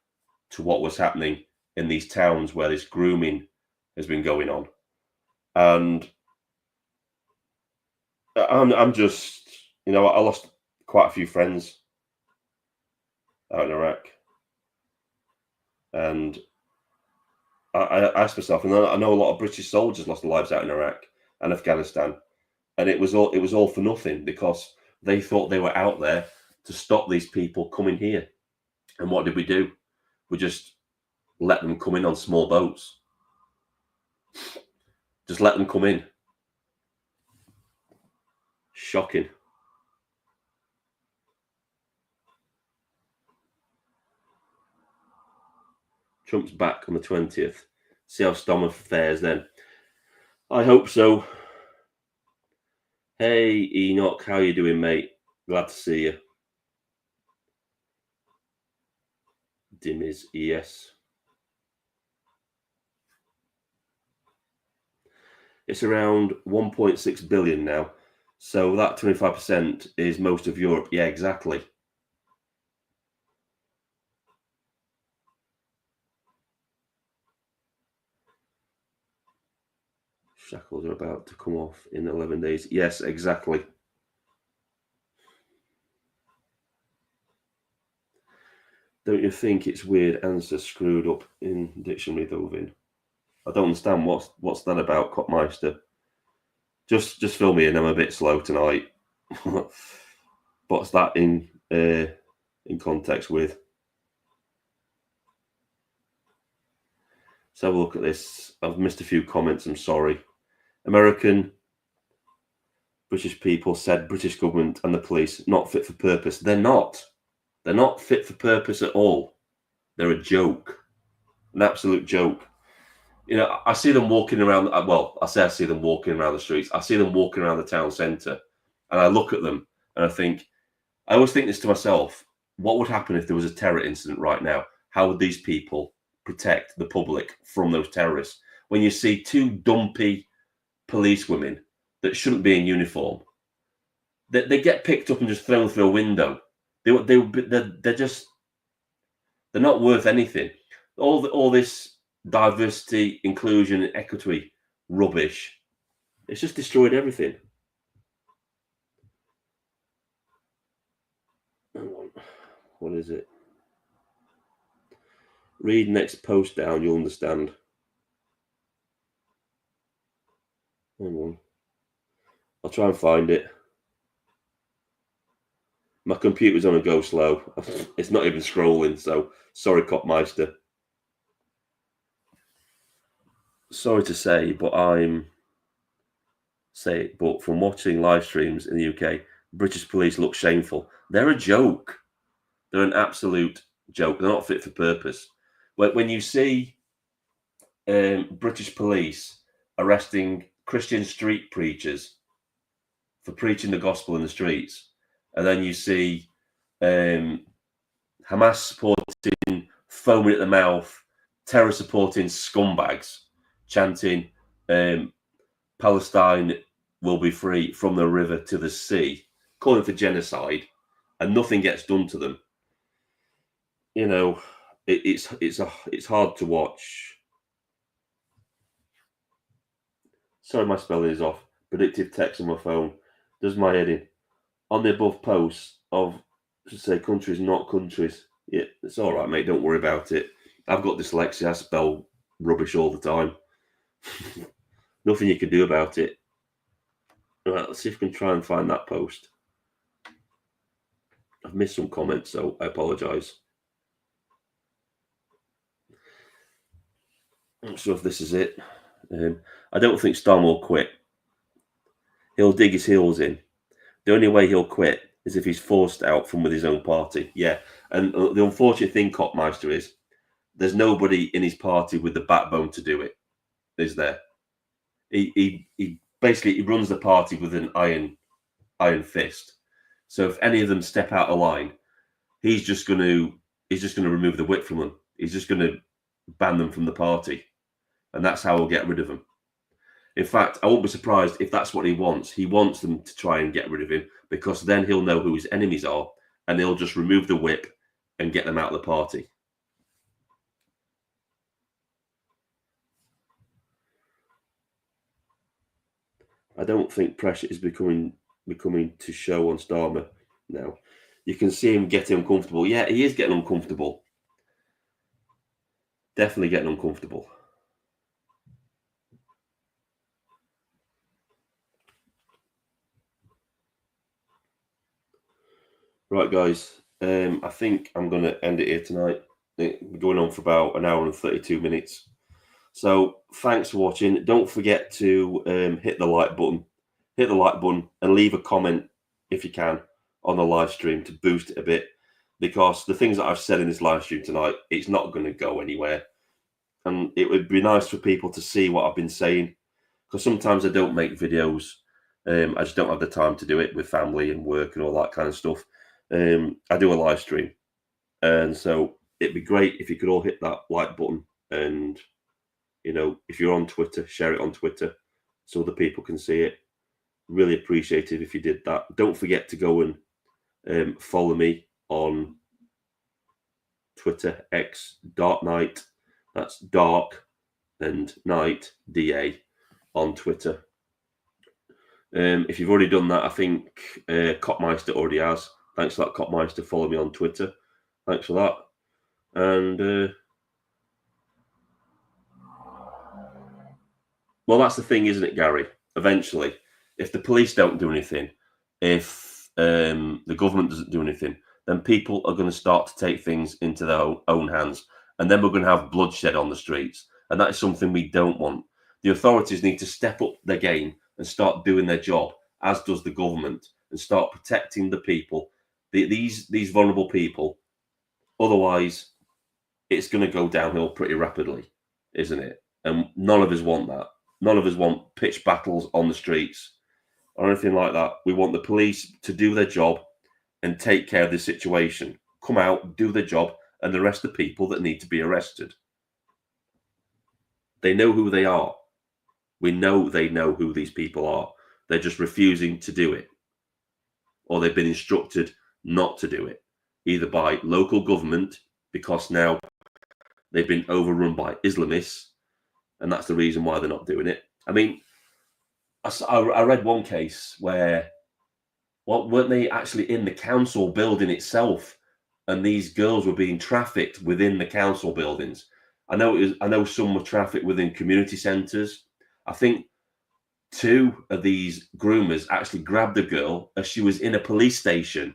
to what was happening in these towns where this grooming has been going on. And I'm just, I lost quite a few friends out in Iraq. And I asked myself, and I know a lot of British soldiers lost their lives out in Iraq and Afghanistan, and it was all for nothing because they thought they were out there to stop these people coming here. And what did we do? We just let them come in on small boats. Just let them come in. Shocking. Trump's back on the 20th. See how Stormont fares then. I hope so. Hey, Enoch, how you doing, mate? Glad to see you. Dim is yes. It's around 1.6 billion now. So that 25% is most of Europe. Yeah, exactly. Shackles are about to come off in 11 days. Yes, exactly. Don't you think it's weird answer screwed up in dictionary though, Vin? I don't understand what's that about, Copmeister. Just fill me in. I'm a bit slow tonight. What's that in context with? Let's have a look at this. I've missed a few comments. I'm sorry. British people said British government and the police not fit for purpose. They're not. They're not fit for purpose at all. They're a joke, an absolute joke. I see them walking around. I see them walking around the streets. I see them walking around the town centre, and I look at them and I always think this to myself: what would happen if there was a terror incident right now? How would these people protect the public from those terrorists? When you see two dumpy policewomen that shouldn't be in uniform, they get picked up and just thrown through a window. They're not worth anything. All this diversity, inclusion, and equity rubbish. It's just destroyed everything. What is it? Read next post down, you'll understand. Hang on. I'll try and find it. My computer's on a go slow. It's not even scrolling, so sorry, Copmeister. Sorry to say, but but from watching live streams in the UK, British police look shameful. They're a joke. They're an absolute joke. They're not fit for purpose. When you see British police arresting Christian street preachers for preaching the gospel in the streets, and then you see Hamas supporting, foaming at the mouth, terror supporting scumbags chanting Palestine will be free from the river to the sea, calling for genocide, and nothing gets done to them. You know, it's hard to watch. Sorry, my spelling is off. Predictive text on my phone does my head in. On the above posts of, to say countries, not countries. Yeah, it's all right, mate. Don't worry about it. I've got dyslexia. I spell rubbish all the time. Nothing you can do about it. All right, let's see if we can try and find that post. I've missed some comments, so I apologise. I'm not sure if this is it. I don't think Storm will quit. He'll dig his heels in. The only way he'll quit is if he's forced out from with his own party. Yeah, and the unfortunate thing, Kopmeister, is there's nobody in his party with the backbone to do it, is there? He basically he runs the party with an iron fist. So if any of them step out of line, he's just going to remove the whip from them. He's just going to ban them from the party, and that's how we'll get rid of them. In fact, I won't be surprised if that's what he wants. He wants them to try and get rid of him, because then he'll know who his enemies are, and he'll just remove the whip and get them out of the party. I don't think pressure is becoming to show on Starmer now. You can see him getting uncomfortable. Yeah, he is getting uncomfortable. Definitely getting uncomfortable. Right, guys. I think I'm going to end it here tonight. We're going on for about an hour and 32 minutes. So thanks for watching. Don't forget to hit the like button. Hit the like button and leave a comment if you can on the live stream to boost it a bit, because the things that I've said in this live stream tonight, it's not going to go anywhere. And it would be nice for people to see what I've been saying, because sometimes I don't make videos. I just don't have the time to do it with family and work and all that kind of stuff. I do a live stream, and so it'd be great if you could all hit that like button, and if you're on Twitter, share it on Twitter so other people can see it. Really appreciate it if you did that. Don't forget to go and follow me on Twitter, X, Dark Knight. That's Dark and Night, DA, on Twitter. If you've already done that, I think Kopmeister already has. Thanks for that, Kopmeister. Follow me on Twitter. Thanks for that. And well, that's the thing, isn't it, Gary? Eventually, if the police don't do anything, if the government doesn't do anything, then people are going to start to take things into their own hands. And then we're going to have bloodshed on the streets. And that is something we don't want. The authorities need to step up their game and start doing their job, as does the government, and start protecting the people, these vulnerable people. Otherwise, it's going to go downhill pretty rapidly, isn't it? And none of us want that. None of us want pitched battles on the streets or anything like that. We want the police to do their job and take care of the situation. Come out, do their job, and arrest the people that need to be arrested. They know who they are. We know they know who these people are. They're just refusing to do it. Or they've been instructed not to do it, either by local government, because now they've been overrun by Islamists, and that's the reason why they're not doing it. I mean, I read one case where, weren't they actually in the council building itself, and these girls were being trafficked within the council buildings? I know some were trafficked within community centres. I think 2 of these groomers actually grabbed a girl as she was in a police station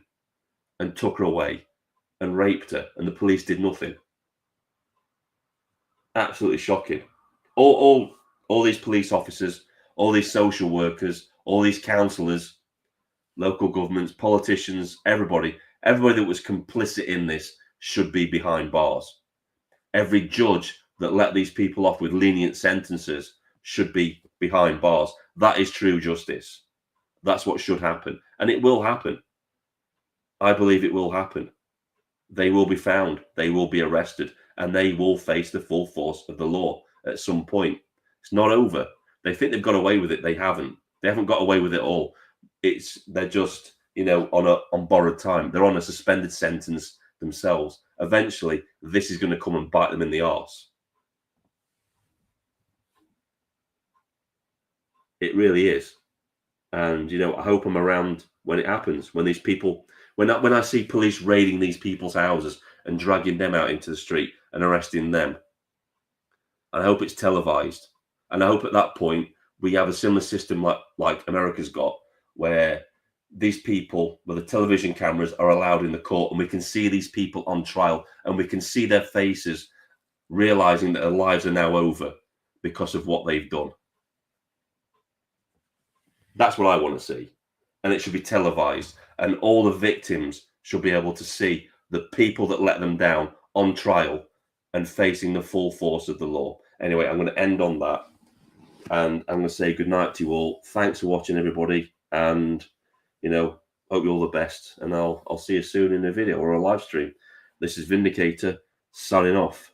and took her away and raped her, and the police did nothing. Absolutely shocking. All these police officers, all these social workers, all these councillors, local governments, politicians, everybody that was complicit in this should be behind bars. Every judge that let these people off with lenient sentences should be behind bars. That is true justice. That's what should happen. And it will happen. I believe it will happen. They will be found, they will be arrested, and they will face the full force of the law at some point. It's not over. They think they've got away with it. They haven't. They haven't got away with it all. They're just, on borrowed time. They're on a suspended sentence themselves. Eventually, this is going to come and bite them in the arse. It really is. And I hope I'm around when it happens. When these people, when I see police raiding these people's houses and dragging them out into the street and arresting them. And I hope it's televised. And I hope at that point we have a similar system like America's got, where these people with the television cameras are allowed in the court, and we can see these people on trial, and we can see their faces realizing that their lives are now over because of what they've done. That's what I want to see. And it should be televised. And all the victims should be able to see the people that let them down on trial and facing the full force of the law. Anyway, I'm going to end on that. And I'm going to say good night to you all. Thanks for watching, everybody. And, hope you all the best. And I'll see you soon in a video or a live stream. This is Vindicator signing off.